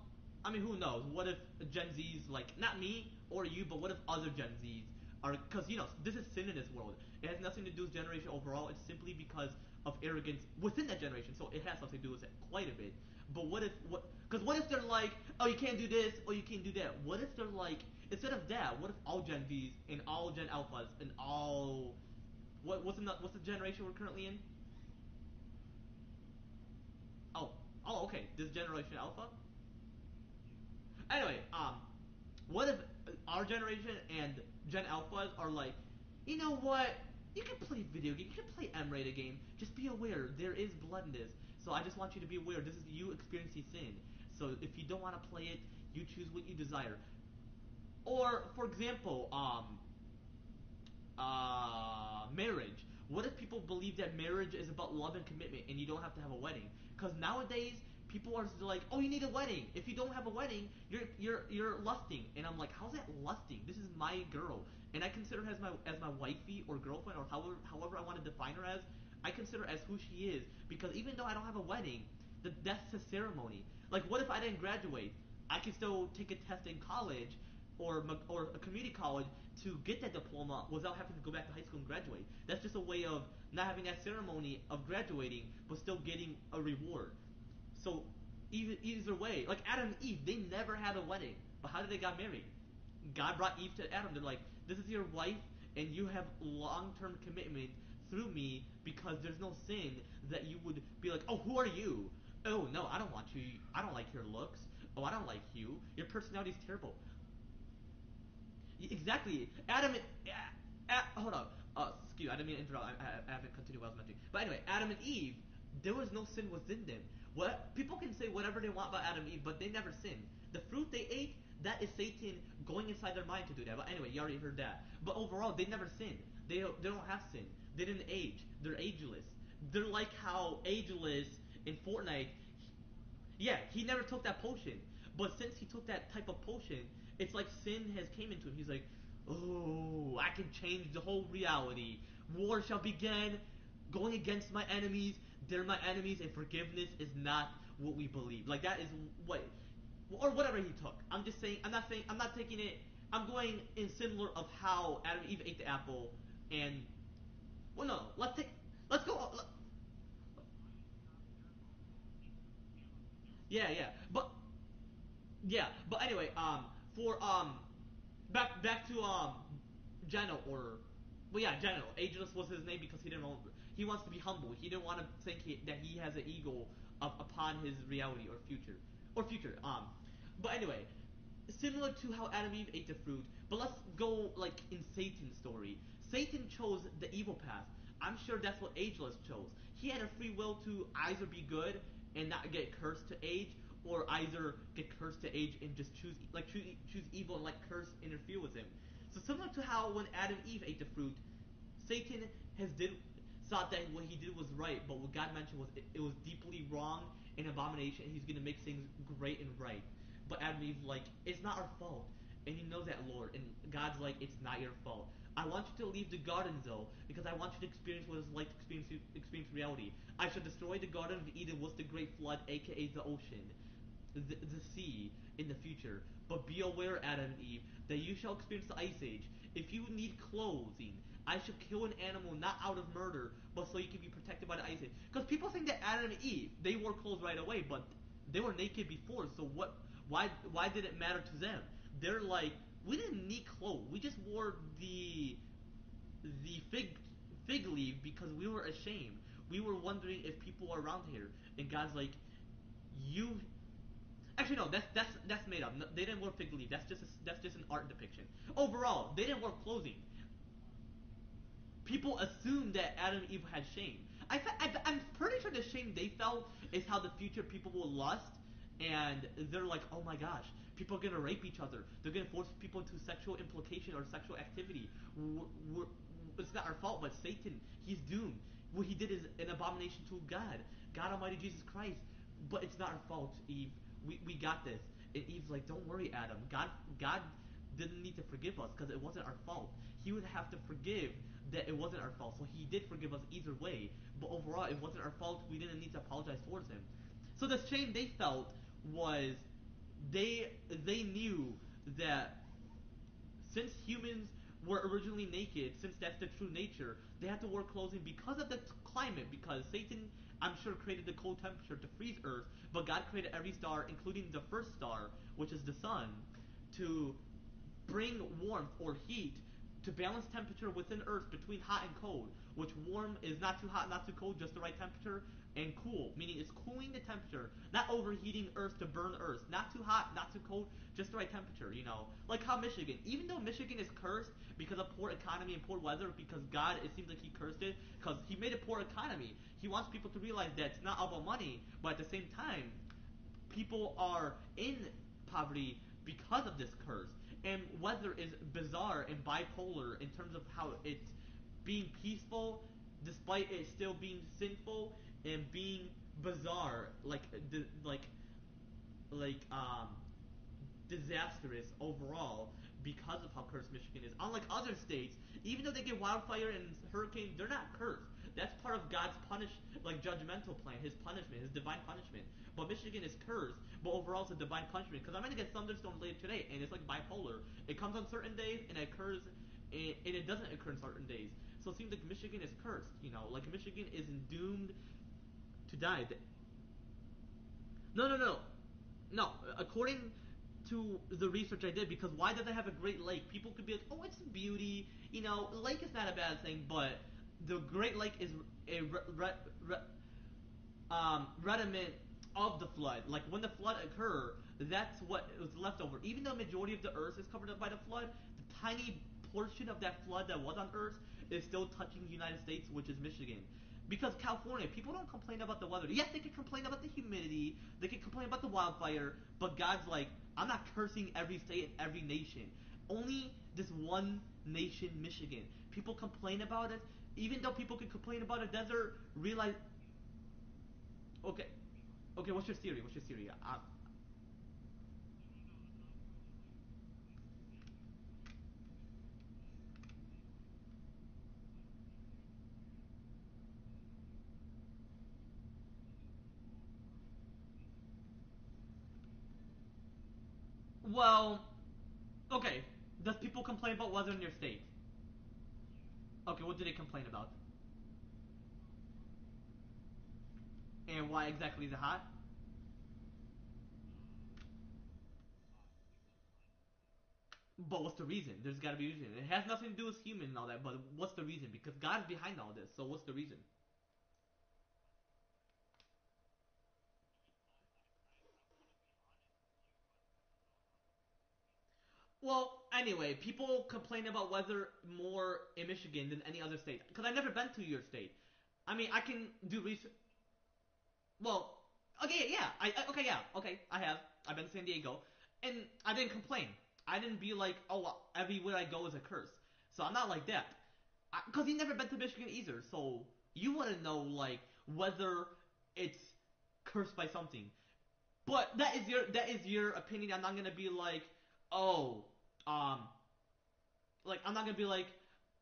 I mean, who knows? What if Gen Zs like not me or you, but what if other Gen Zs are? Because you know this is sin in this world. It has nothing to do with generation overall. It's simply because of arrogance within that generation. So it has something to do with it quite a bit. But what if what? Because what if they're like, oh, you can't do this or you can't do that? What if they're like, instead of that, what if all Gen Zs and all Gen Alphas and all what's the generation we're currently in? Oh, oh, okay, this generation Alpha. Anyway, what if our generation and Gen Alphas are like, you know what? You can play video game. You can play M-rated game. Just be aware there is blood in this. So I just want you to be aware. This is you experiencing sin. So if you don't want to play it, you choose what you desire. Or for example, marriage. What if people believe that marriage is about love and commitment and you don't have to have a wedding? Because nowadays, people are like, oh, you need a wedding. If you don't have a wedding, you're lusting. And I'm like, how's that lusting? This is my girl, and I consider her as my wifey or girlfriend or however I want to define her as. I consider her as who she is because even though I don't have a wedding, that's a ceremony. Like, what if I didn't graduate? I can still take a test in college or a community college to get that diploma without having to go back to high school and graduate. That's just a way of not having that ceremony of graduating, but still getting a reward. So either way, like Adam and Eve, they never had a wedding, but how did they got married? God brought Eve to Adam. They're like, this is your wife, and you have long-term commitment through me because there's no sin that you would be like, oh, who are you? Oh no, I don't want you. I don't like your looks. Oh, I don't like you. Your personality is terrible. Exactly. Adam. Hold on. Excuse. I didn't mean to interrupt. I haven't continued what I was mentioning. But anyway, Adam and Eve. There was no sin within them. What people can say whatever they want about Adam and Eve, but they never sinned. The fruit they ate, that is Satan going inside their mind to do that. But anyway, you already heard that. But overall, they never sinned. They don't have sin. They didn't age. They're ageless. They're like how ageless in Fortnite. Yeah, he never took that potion. But since he took that type of potion, it's like sin has came into him. He's like, oh, I can change the whole reality. War shall begin. Going against my enemies. They're my enemies, and forgiveness is not what we believe. Like that is what, or whatever he took. I'm just saying. I'm not saying. I'm not taking it. I'm going in similar of how Adam and Eve ate the apple, and well, no. Let's take. Let's go. Yeah, yeah. But yeah, but anyway, for back to Geno or well yeah Geno. Ageless was his name because he didn't want, he wants to be humble. He didn't want to think that he has an ego upon his reality or future. But anyway, similar to how Adam and Eve ate the fruit, but let's go like in Satan's story. Satan chose the evil path. I'm sure that's what Ageless chose. He had a free will to either be good and not get cursed to age, or either get cursed to age and just choose evil and let curse interfere with him. So similar to how when Adam and Eve ate the fruit, Satan has did thought that what he did was right, but what God mentioned was it was deeply wrong and abomination, and he's gonna make things great and right. But Adam and Eve's like, it's not our fault, and you know that, Lord. And God's like, it's not your fault. I want you to leave the garden though, because I want you to experience what it's like to experience reality. I shall destroy the Garden of Eden with the great flood, aka the ocean, the sea in the future. But be aware, Adam and Eve, that you shall experience the ice age. If you need clothing, I shall kill an animal not out of murder, but so you can be protected by the ice age. Because people think that Adam and Eve, they wore clothes right away, but they were naked before. So what? Why did it matter to them? They're like, we didn't need clothes. We just wore the fig leaf because we were ashamed. We were wondering if people are around here. And God's like, you. Actually, no. That's made up. No, they didn't wear fig leaf. That's just an art depiction. Overall, they didn't wear clothing. People assume that Adam and Eve had shame. I'm pretty sure the shame they felt is how the future people will lust, and they're like, oh my gosh, people are gonna rape each other. They're gonna force people into sexual implication or sexual activity. It's not our fault, but Satan, he's doomed. What he did is an abomination to God, God Almighty Jesus Christ. But it's not our fault, Eve. We got this. And Eve's like, don't worry, Adam. God didn't need to forgive us because it wasn't our fault. He would have to forgive that it wasn't our fault. So he did forgive us either way. But overall, it wasn't our fault. We didn't need to apologize towards him. So the shame they felt was they knew that since humans were originally naked, since that's the true nature, they had to wear clothing because of the climate. Because Satan, I'm sure, created the cold temperature to freeze Earth, but God created every star, including the first star, which is the sun, to bring warmth or heat to balance temperature within Earth between hot and cold, which warm is not too hot, not too cold, just the right temperature, and cool, meaning it's cooling the temperature, not overheating Earth to burn Earth, not too hot, not too cold, just the right temperature, you know, like how Michigan, even though Michigan is cursed because of poor economy and poor weather, because God, it seems like he cursed it, because he made a poor economy, he wants people to realize that it's not all about money, but at the same time, people are in poverty because of this curse. And weather is bizarre and bipolar in terms of how it's being peaceful despite it still being sinful, and being bizarre, like disastrous overall because of how cursed Michigan is. Unlike other states, even though they get wildfire and hurricane, they're not cursed. That's part of God's judgmental plan, His punishment, His divine punishment. But Michigan is cursed, but overall it's a divine punishment. Because I'm gonna get thunderstorms later today, and it's like bipolar. It comes on certain days and it occurs, and it doesn't occur on certain days. So it seems like Michigan is cursed. Like Michigan is doomed to die. No, no, no, no. According to the research I did, because why does it have a Great Lake? People could be like, oh, it's beauty. Lake is not a bad thing, but the Great Lake is a rediment of the flood. Like when the flood occurred, that's what was left over. Even though majority of the earth is covered up by the flood, the tiny portion of that flood that was on earth is still touching the United States, which is Michigan. Because California, people don't complain about the weather. Yes, they can complain about the humidity, they can complain about the wildfire, but God's like, I'm not cursing every state and every nation. Only this one nation, Michigan. People complain about it, even though people can complain about a desert, realize, okay, okay, what's your theory? What's your theory? Well, okay. Does people complain about weather in your state? Okay, what do they complain about? And why exactly is it hot? But what's the reason? There's got to be a reason. It has nothing to do with human and all that. But what's the reason? Because God's behind all this. So what's the reason? Well, anyway, people complain about weather more in Michigan than any other state. Because I've never been to your state. I mean, I can do research. Well, okay, yeah, okay, yeah, okay, I have. I've been to San Diego, and I didn't complain. I didn't be like, oh, everywhere I go is a curse. So I'm not like that. Because you never been to Michigan either, so you wouldn't know like whether it's cursed by something. But that is your opinion. I'm not gonna be like, oh, um, like I'm not gonna be like,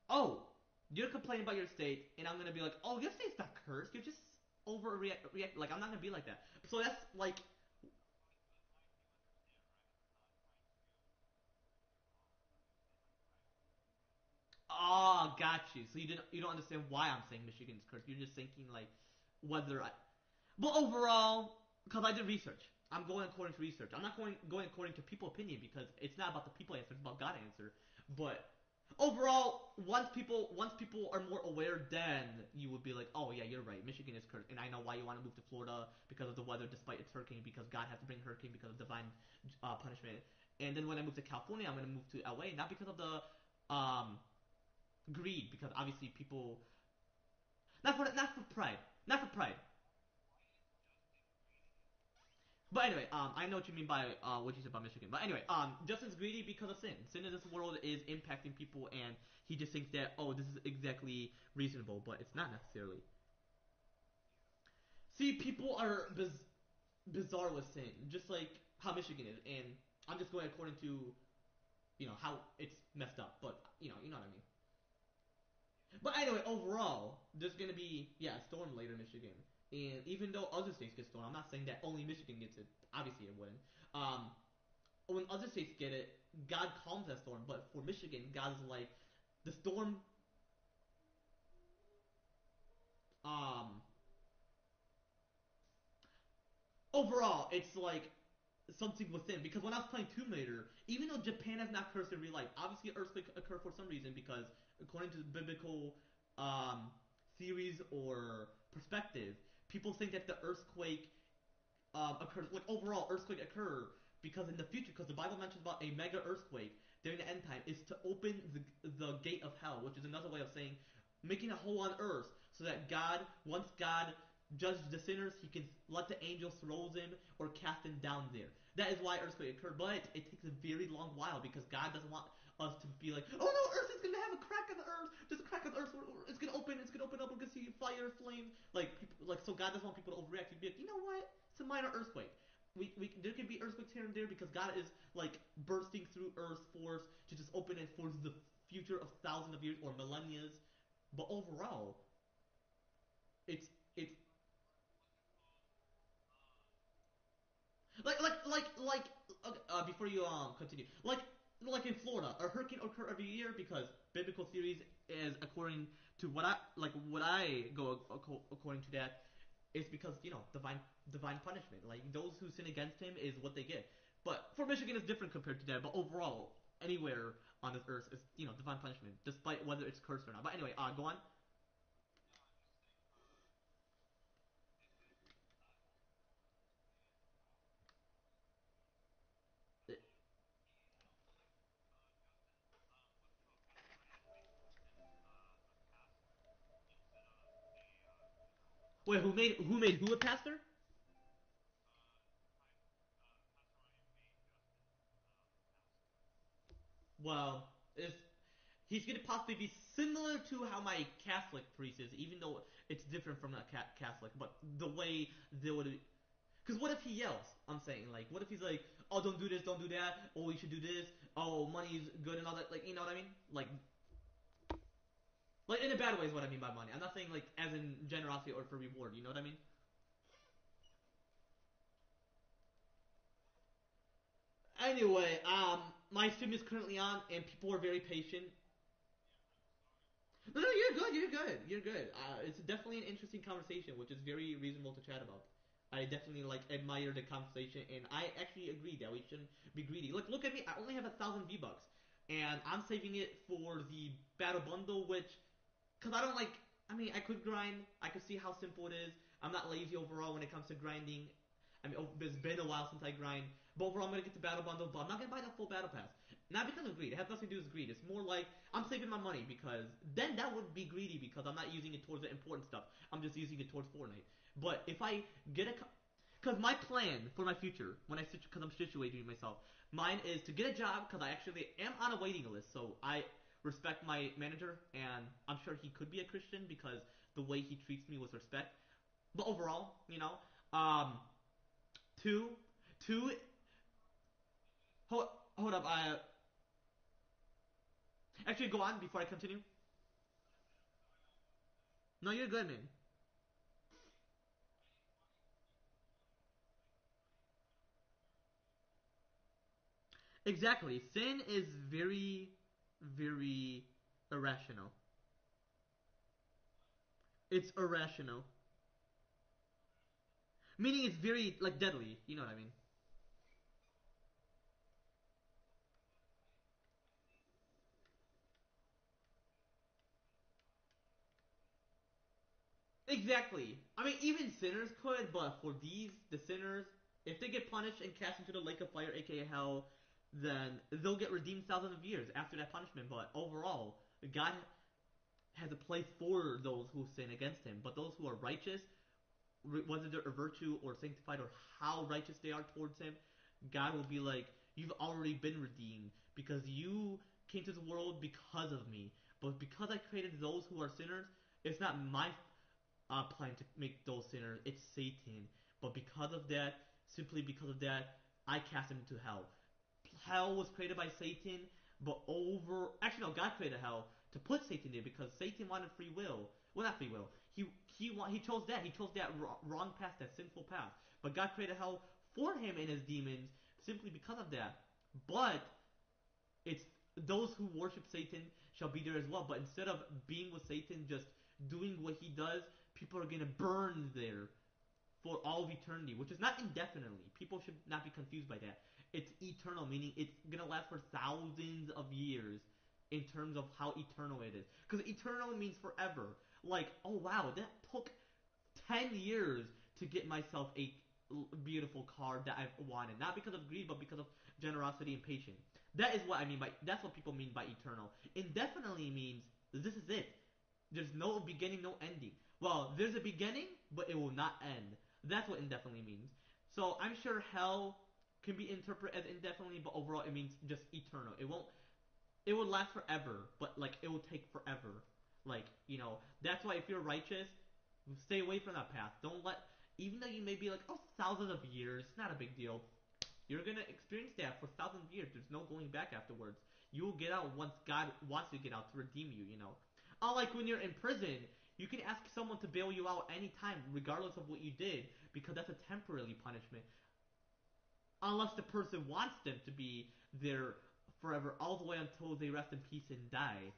oh, you're complaining about your state, and I'm gonna be like, oh, your state's not cursed. You're just overreact. Like I'm not gonna be like that. So that's like, oh, got you. So you don't understand why I'm saying Michigan's cursed. You're just thinking like whether I. But overall, because I did research, I'm going according to research. I'm not going according to people opinion because it's not about the people answer. It's about God answer. But overall, once people are more aware, then you would be like, oh yeah, you're right. Michigan is cursed, and I know why you want to move to Florida because of the weather, despite its hurricane. Because God has to bring hurricane because of divine punishment. And then when I move to California, I'm gonna move to LA, not because of the um, greed, because obviously people, not for pride, not for pride. But anyway, I know what you mean by what you said about Michigan. But anyway, Justin's greedy because of sin. Sin in this world is impacting people, and he just thinks that, oh, this is exactly reasonable, but it's not necessarily. See, people are bizarre with sin, just like how Michigan is, and I'm just going according to how it's messed up. But you know what I mean. But anyway, overall, there's gonna be a storm later in Michigan, and even though other states get storm, I'm not saying that only Michigan gets it. Obviously, it wouldn't. When other states get it, God calms that storm. But for Michigan, God is like the storm. Um, Overall, it's like something within. Because when I was playing Tomb Raider, even though Japan has not cursed in real life, obviously earthquake occur for some reason because according to the biblical um, theories or perspective, people think that the earthquake occurs, like overall earthquake occur because in the future, because the Bible mentions about a mega earthquake during the end time, is to open the gate of hell, which is another way of saying making a hole on earth so that once God judges the sinners, he can let the angels throw them or cast them down there. That is why earthquake occurred, but it takes a very long while because God doesn't want us to be like, oh no, Earth is gonna have a crack on the Earth. There's a crack on the Earth. It's gonna open. It's gonna open up. We're gonna see fire, flame. Like, so God doesn't want people to overreact. He'd be like, you know what? It's a minor earthquake. There could be earthquakes here and there because God is like bursting through Earth's force to just open it for the future of thousands of years or millennia. But overall, it's like before you continue, like in Florida, a hurricane occur every year because biblical theories is according to what I go according to that is because divine punishment. Like those who sin against him is what they get. But for Michigan, it's different compared to that. But overall, anywhere on this earth is divine punishment, despite whether it's cursed or not. But anyway, go on. Wait, who made who a pastor? Well, if he's gonna possibly be similar to how my Catholic priest is, even though it's different from a Catholic. But the way they would, because what if he yells? I'm saying, like, what if he's like, oh, don't do this, don't do that, oh, we should do this, oh, money's good and all that, like, you know what I mean? Like in a bad way is what I mean by money. I'm not saying like as in generosity or for reward. You know what I mean? Anyway, my stream is currently on, and people are very patient. No, no, you're good. You're good. You're good. It's definitely an interesting conversation, which is very reasonable to chat about. I definitely like admire the conversation, and I actually agree that we shouldn't be greedy. Look at me. I only have 1,000 V bucks, and I'm saving it for the battle bundle, which because I don't like. I mean, I could grind. I could see how simple it is. I'm not lazy overall when it comes to grinding. I mean, it's been a while since I grind. But overall, I'm gonna get the battle bundle. But I'm not gonna buy the full battle pass. Not because of greed. It has nothing to do with greed. It's more like I'm saving my money because then that would be greedy because I'm not using it towards the important stuff. I'm just using it towards Fortnite. But if I get a, because my plan for my future, because I'm situating myself, mine is to get a job because I actually am on a waiting list. So I respect my manager, and I'm sure he could be a Christian because the way he treats me with respect. But overall, two, two. Hold up. I actually go on before I continue. No, you're good, man. Exactly. Sin is very, very irrational. It's irrational, meaning it's very like deadly. You know what I mean? Exactly. I mean, even sinners could, but for the sinners, if they get punished and cast into the lake of fire, aka hell, then they'll get redeemed thousands of years after that punishment. But overall, God has a place for those who sin against Him. But those who are righteous, whether they're a virtue or sanctified or how righteous they are towards Him, God will be like, you've already been redeemed because you came to the world because of me. But because I created those who are sinners, it's not my plan to make those sinners. It's Satan. But because of that, simply because of that, I cast him into hell. Hell was created by Satan, but actually no, God created hell to put Satan there because Satan wanted free will. Well, not free will. He chose that. He chose that wrong path, that sinful path. But God created hell for him and his demons simply because of that. But it's those who worship Satan shall be there as well. But instead of being with Satan, just doing what he does, people are gonna burn there for all of eternity, which is not indefinitely. People should not be confused by that. It's eternal, meaning it's gonna last for thousands of years in terms of how eternal it is. Because eternal means forever. Like, oh wow, that took 10 years to get myself a beautiful car that I've wanted. Not because of greed, but because of generosity and patience. That is what I mean by, that's what people mean by eternal. Indefinitely means this is it. There's no beginning, no ending. Well, there's a beginning, but it will not end. That's what indefinitely means. So I'm sure hell can be interpreted as indefinitely, but overall it means just eternal. It won't. It will last forever, but like it will take forever. Like that's why if you're righteous, stay away from that path. Don't let. Even though you may be like, oh, thousands of years, not a big deal. You're gonna experience that for thousands of years. There's no going back afterwards. You will get out once God wants you to get out to redeem you. Unlike when you're in prison, you can ask someone to bail you out anytime, regardless of what you did, because that's a temporary punishment. Unless the person wants them to be there forever, all the way until they rest in peace and die.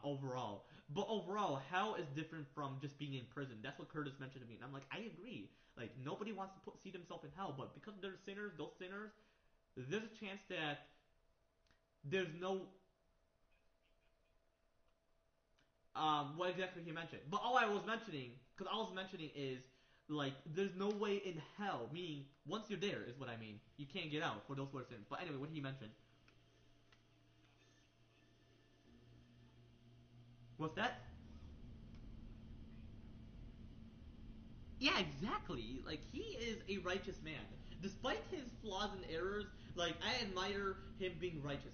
Overall, but overall, hell is different from just being in prison. That's what Curtis mentioned to me, and I'm like, I agree. Like nobody wants to see themselves in hell, but because they're sinners, those sinners, there's a chance that there's no what exactly he mentioned. But all I was mentioning, because I was mentioning is like there's no way in hell. Meaning once you're there is what I mean. You can't get out for those who are sinners. But anyway, what he mentioned. What's that? Yeah, exactly. Like he is a righteous man, despite his flaws and errors. Like I admire him being righteous.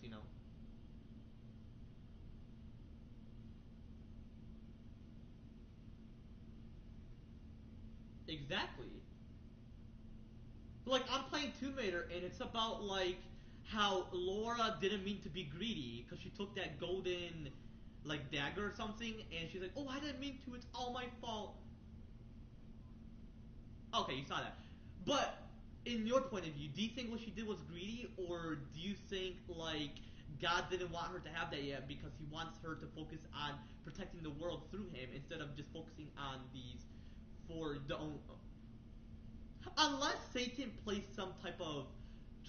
Exactly. Like I'm playing Tomb Raider, and it's about like how Laura didn't mean to be greedy because she took that golden like dagger or something, and she's like, "Oh, I didn't mean to. It's all my fault." Okay, you saw that. But in your point of view, do you think what she did was greedy, or do you think like God didn't want her to have that yet because He wants her to focus on protecting the world through Him instead of just focusing on these for the own? Unless Satan plays some type of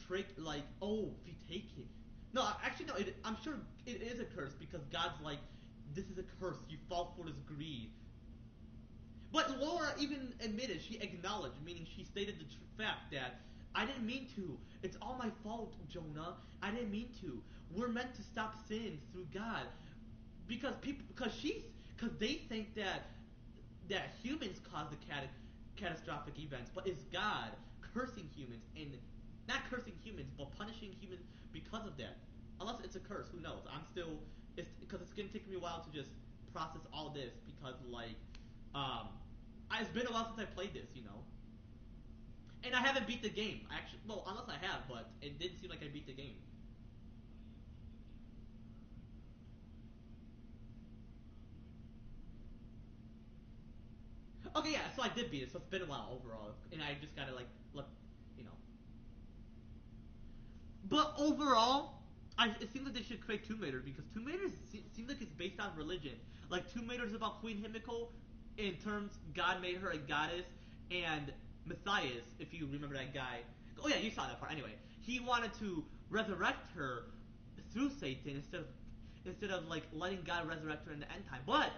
trick, like, oh, if you take it. No, actually, no. I'm sure it is a curse because God's like, this is a curse. You fall for this greed. But Laura even admitted, she acknowledged, meaning she stated the fact that I didn't mean to. It's all my fault, Jonah. I didn't mean to. We're meant to stop sin through God, because they think that humans cause the catastrophic events, but it's God cursing humans and not cursing humans, but punishing humans because of that. Unless it's a curse, who knows? I'm still because it's gonna take me a while to just process all this because um, it's been a while since I played this. And I haven't beat the game. Actually, well, unless I have, but it didn't seem like I beat the game. Okay, yeah, so I did beat it. So it's been a while overall, and I just gotta like look, you know. But overall, it seems like they should create Tomb Raider because Tomb Raider seems like it's based on religion. Like Tomb Raider is about Queen Himiko in terms God made her a goddess, and Matthias, if you remember that guy. Oh yeah, you saw that part. Anyway, he wanted to resurrect her through Satan instead of like letting God resurrect her in the end time. But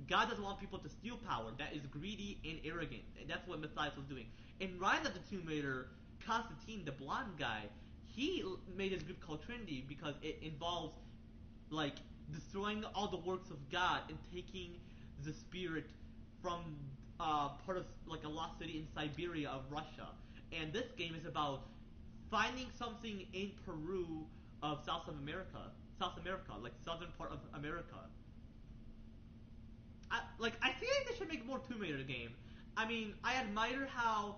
God doesn't want people to steal power. That is greedy and arrogant. And that's what Matthias was doing. In Rise of the Tomb Raider, Constantine, the blonde guy, he made his group called Trinity because it involves like destroying all the works of God and taking the spirit from part of like a lost city in Siberia of Russia. And this game is about finding something in Peru of South America, like southern part of America. I feel like they should make more Tomb Raider game. I mean, I admire how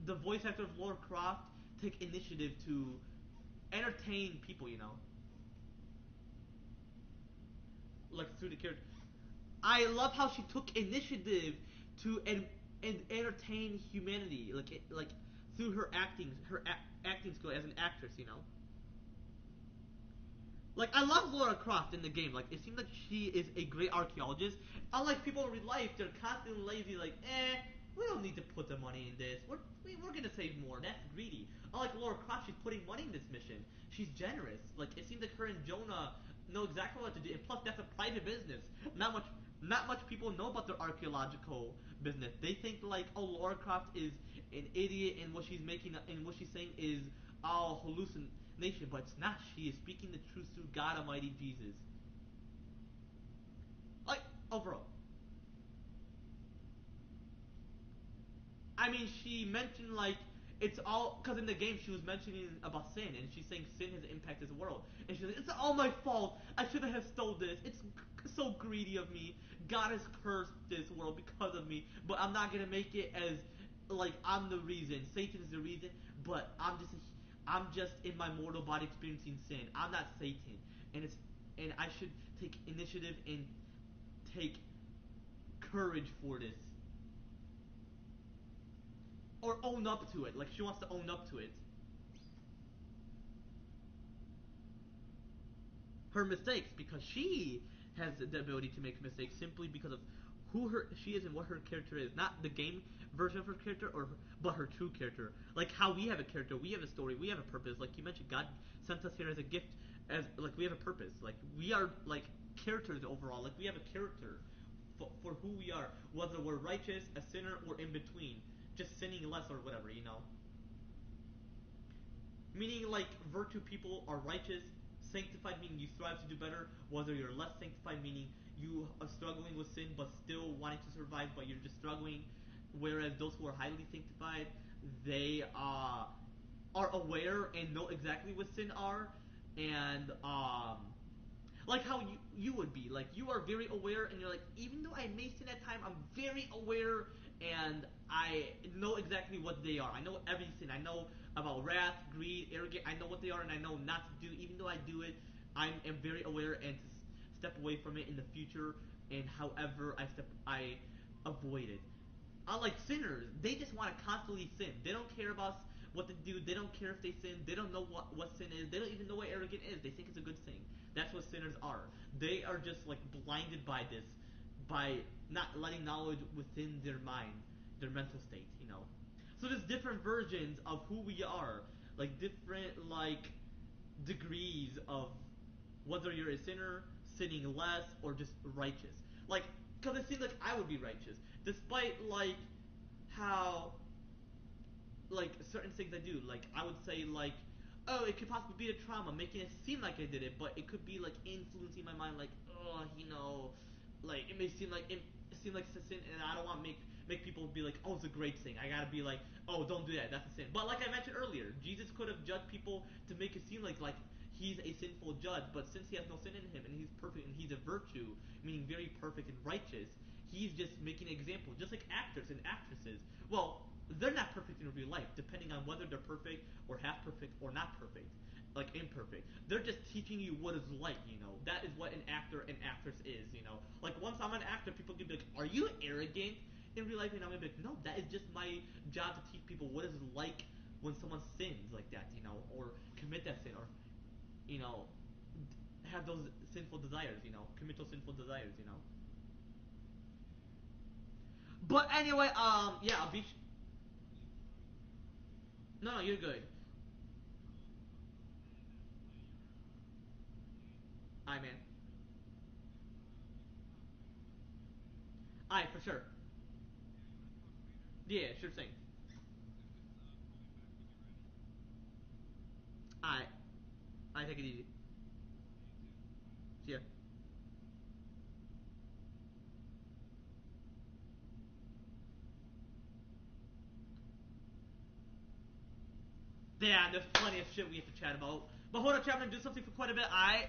the voice actor of Lara Croft take initiative to entertain people. Like through the character. I love how she took initiative to and entertain humanity, like through her acting skill as an actress. Like I love Lara Croft in the game. Like it seems like she is a great archaeologist. Unlike people in real life, they're constantly lazy. Like, we don't need to put the money in this. We're gonna save more. That's greedy. Unlike Lara Croft, she's putting money in this mission. She's generous. Like it seems like her and Jonah know exactly what to do. And plus, that's a private business. Not much people know about their archaeological business. They think like, oh, Lara Croft is an idiot, and what she's making and what she's saying is all hallucination, but it's not. She is speaking the truth through God Almighty Jesus. Like overall, I mean, she mentioned like it's all because in the game she was mentioning about sin, and she's saying sin has impacted the world, and she's like, it's all my fault. I shouldn't have stole this. It's so greedy of me. God has cursed this world because of me, but I'm not gonna make it as like I'm the reason. Satan is the reason, but I'm just in my mortal body experiencing sin. I'm not Satan, and it's and I should take initiative and take courage for this, or own up to it. Like she wants to own up to it. Her mistakes because she has the ability to make mistakes simply because of who her she is and what her character is, not the game version of her character but her true character. Like how we have a character, we have a story, we have a purpose. Like you mentioned, God sent us here as a gift, as like we have a purpose. Like we are like characters overall. Like we have a character for who we are, whether we're righteous, a sinner, or in between, just sinning less or whatever, you know. Meaning like virtue people are righteous, sanctified meaning you strive to do better, whether you're less sanctified meaning you are struggling with sin but still wanting to survive but you're just struggling. Whereas those who are highly sanctified, they are aware and know exactly what sin are, and like how you would be. Like you are very aware, and you're like, even though I may sin at time, I'm very aware, and I know exactly what they are. I know every sin. I know about wrath, greed, arrogance. I know what they are, and I know not to do. Even though I do it, I am very aware and to step away from it in the future. And however I avoid it. Unlike sinners, they just want to constantly sin. They don't care about what to do. They don't care if they sin. They don't know what sin is. They don't even know what arrogant is. They think it's a good thing. That's what sinners are. They are just like blinded by this, by not letting knowledge within their mind, their mental state, you know. So there's different versions of who we are, like different like degrees of whether you're a sinner, sinning less, or just righteous. Like, because it seems like I would be righteous, despite like how like certain things I do. Like I would say like, oh, it could possibly be a trauma, making it seem like I did it, but it could be like influencing my mind. Like, oh, like it may seem like it's a sin, and I don't want to make people be like, oh, it's a great thing. I gotta be like, oh, don't do that. That's a sin. But like I mentioned earlier, Jesus could have judged people to make it seem like he's a sinful judge, but since he has no sin in him and he's perfect and he's a virtue, meaning very perfect and righteous, he's just making an example, just like actors and actresses. Well, they're not perfect in real life, depending on whether they're perfect or half perfect or not perfect, like imperfect. They're just teaching you what it's like, you know. That is what an actor and actress is, you know. Like once I'm an actor, people can be like, "Are you arrogant?" In real life, and I'm gonna be like, "No, that is just my job to teach people what it's like when someone sins like that, you know, or commit that sin, or you know, have those sinful desires, you know, commit those sinful desires, you know." But anyway, yeah, I'll be. No, no, you're good. I man. Alright, for sure. Yeah, sure thing. Alright, I take it easy. See ya. Yeah, there's plenty of shit we have to chat about. But hold on, chat, I'm gonna do something for quite a bit. I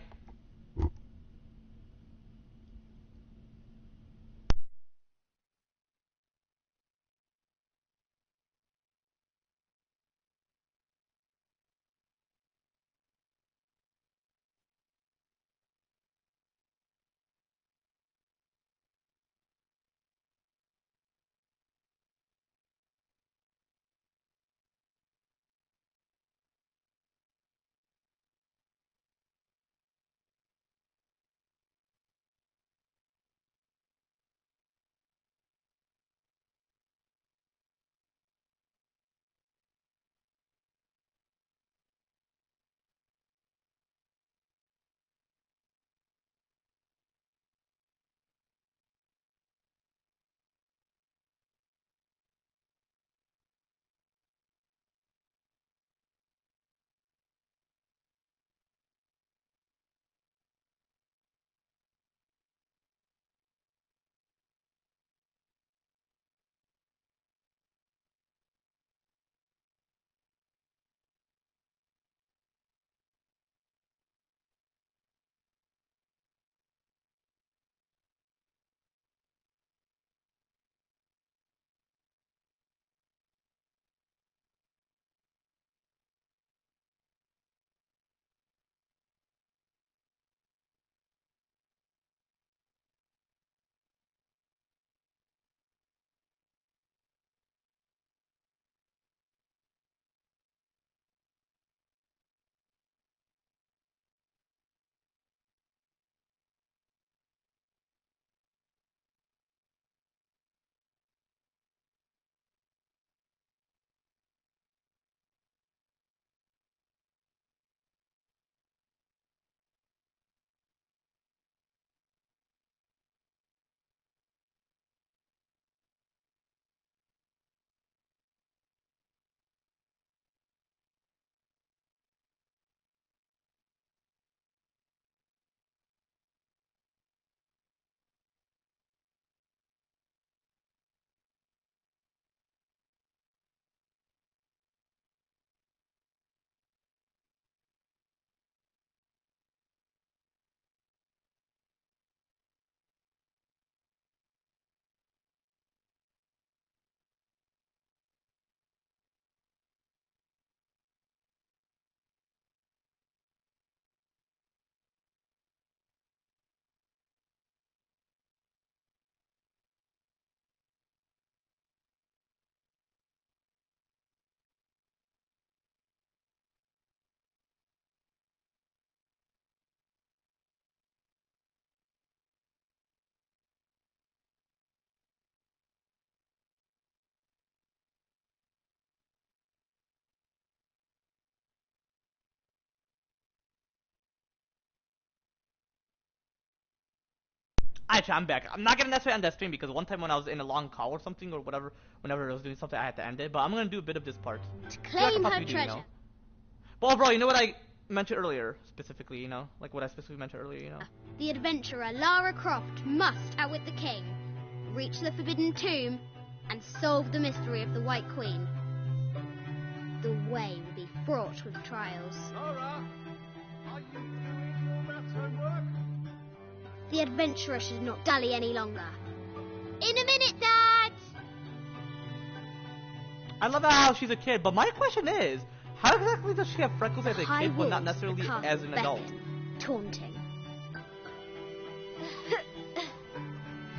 Actually, I'm back. I'm not gonna necessarily end that stream because one time when I was in a long call or something or whatever, whenever I was doing something, I had to end it. But I'm gonna do a bit of this part. To So I can claim her possibly do, treasure. But overall, you know what I mentioned earlier, specifically, like what I specifically mentioned earlier. The adventurer Lara Croft must outwit the king, reach the forbidden tomb, and solve the mystery of the White Queen. The way will be fraught with trials. Laura, are you doing your maths homework? The adventurer should not dally any longer. In a minute, Dad! I love how she's a kid, but my question is, how exactly does she have freckles as a High kid, but not walls of the necessarily castle as an adult? beckon, taunting.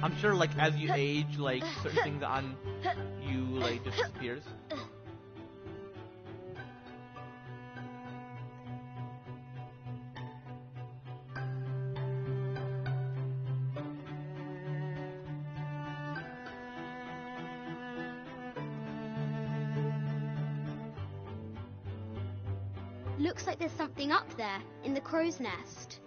I'm sure, like, as you age, like, certain things on you, like, just disappears. Looks like there's something up there, in the crow's nest.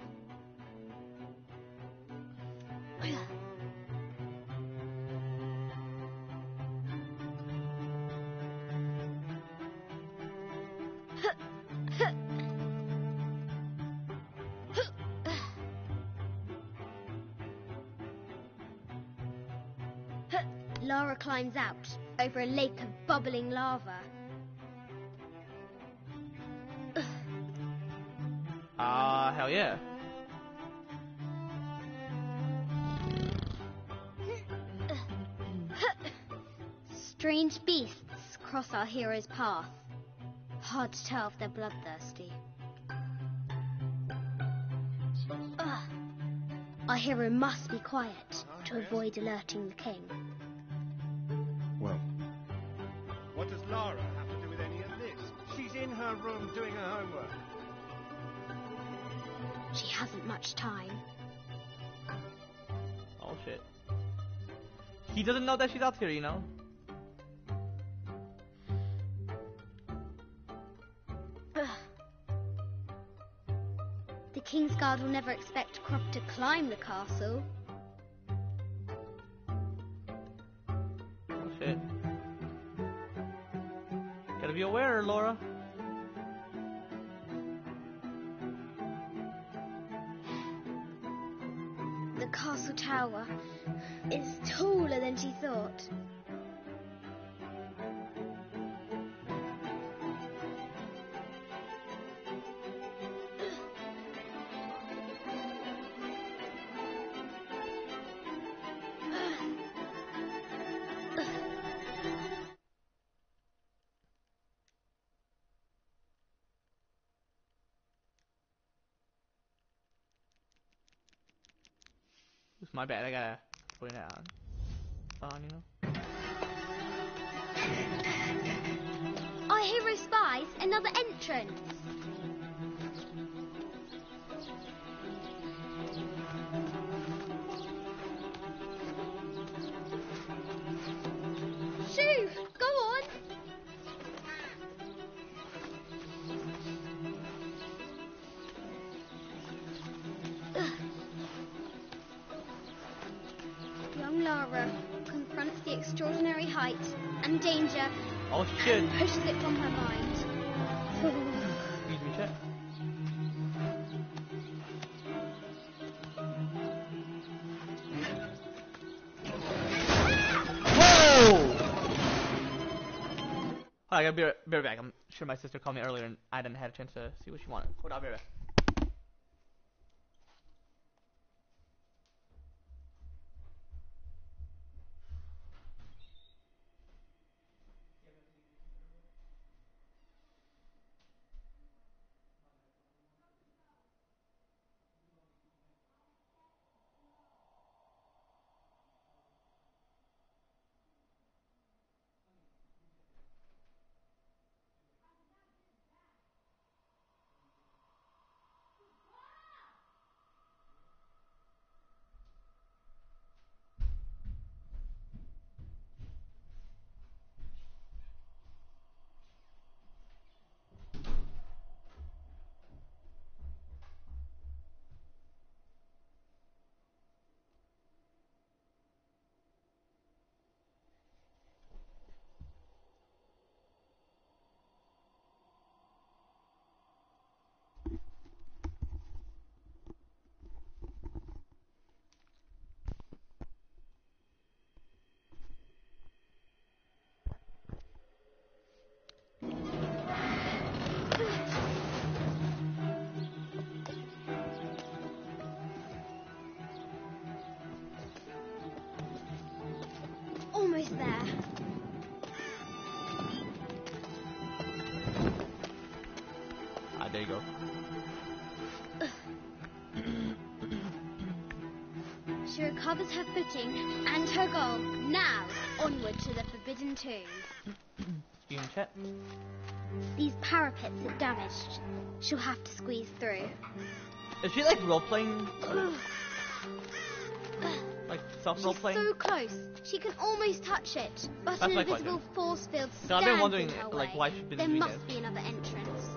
Lara climbs out over a lake of bubbling lava. Hell yeah. Strange beasts cross our hero's path. Hard to tell if they're bloodthirsty. Our hero must be quiet to avoid alerting the king. Well, what does Lara have to do with any of this? She's in her room doing her homework. She hasn't much time. Oh shit. He doesn't know that she's out here, The King's Guard will never expect Croft to climb the castle. Oh shit. Gotta be aware, Laura. The castle tower is taller than she thought. It's my bad, I gotta put it on, Our hero spies another entrance. Shoo! Go on! Young Lara confronts the extraordinary height and danger Oh shit. and pushes it from her mind. Excuse me, chat. Whoa! I gotta be right back. I'm sure my sister called me earlier and I didn't have a chance to see what she wanted. Hold on, I'll be right back. She recovers her footing and her goal. Now, onward to the Forbidden Tomb. You in chat? These parapets are damaged. She'll have to squeeze through. Is she like role-playing? Like self-role-playing? She's so close. She can almost touch it. But That's an my invisible question. force field So stands I've been wondering, in her like, way. why she's been There doing must this. be another entrance.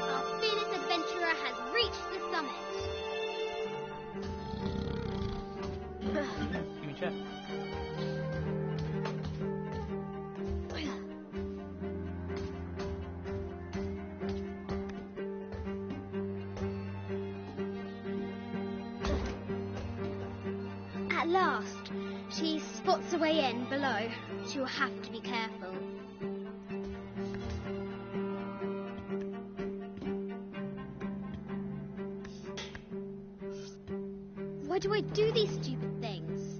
Our fearless adventurer has reached the summit. You in chat? At last, she spots a way in below. She will have to be careful. Why do I do these stupid things?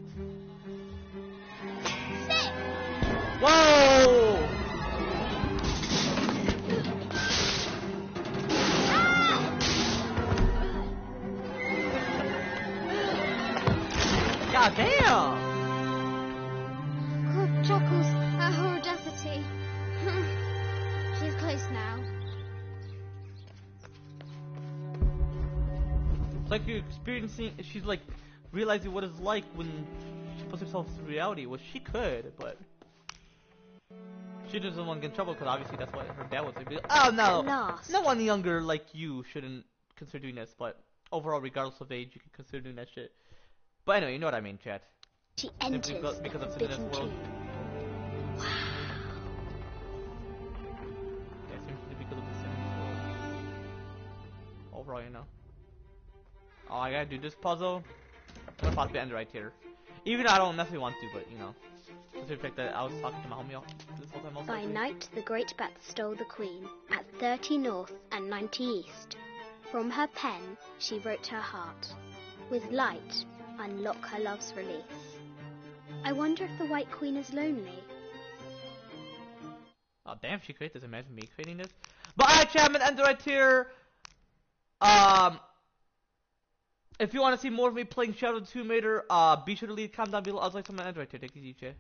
Sit! Whoa! God damn! Croft chuckles at her audacity. She's close now. It's like you're experiencing. She's like realizing what it's like when she puts herself into reality. Well, she could, but she doesn't want to get in trouble because obviously that's what her dad would say. Oh no! At last. No one younger like you shouldn't consider doing this, but overall, regardless of age, you can consider doing that shit. But anyway, you know what I mean, chat. She enters because the of Cinder's Forbidden world. Tomb. Wow. Yeah, simply because of the same. Overall, you know. Oh, I gotta do this puzzle. I'm gonna possibly end it right here. Even though I don't necessarily want to, but you know. Consider the fact that I was talking to my homie this whole time. By night, the great bat stole the queen at 30 north and 90 east. From her pen, she wrote her heart. With light, unlock her love's release. I wonder if the White Queen is lonely. Oh damn, she created this. Imagine me creating this. But alright, chat, I'm gonna end it right here. If you want to see more of me playing Shadow of the Tomb Raider, be sure to leave a comment down below. I'll like some end right here. Take it easy, chat.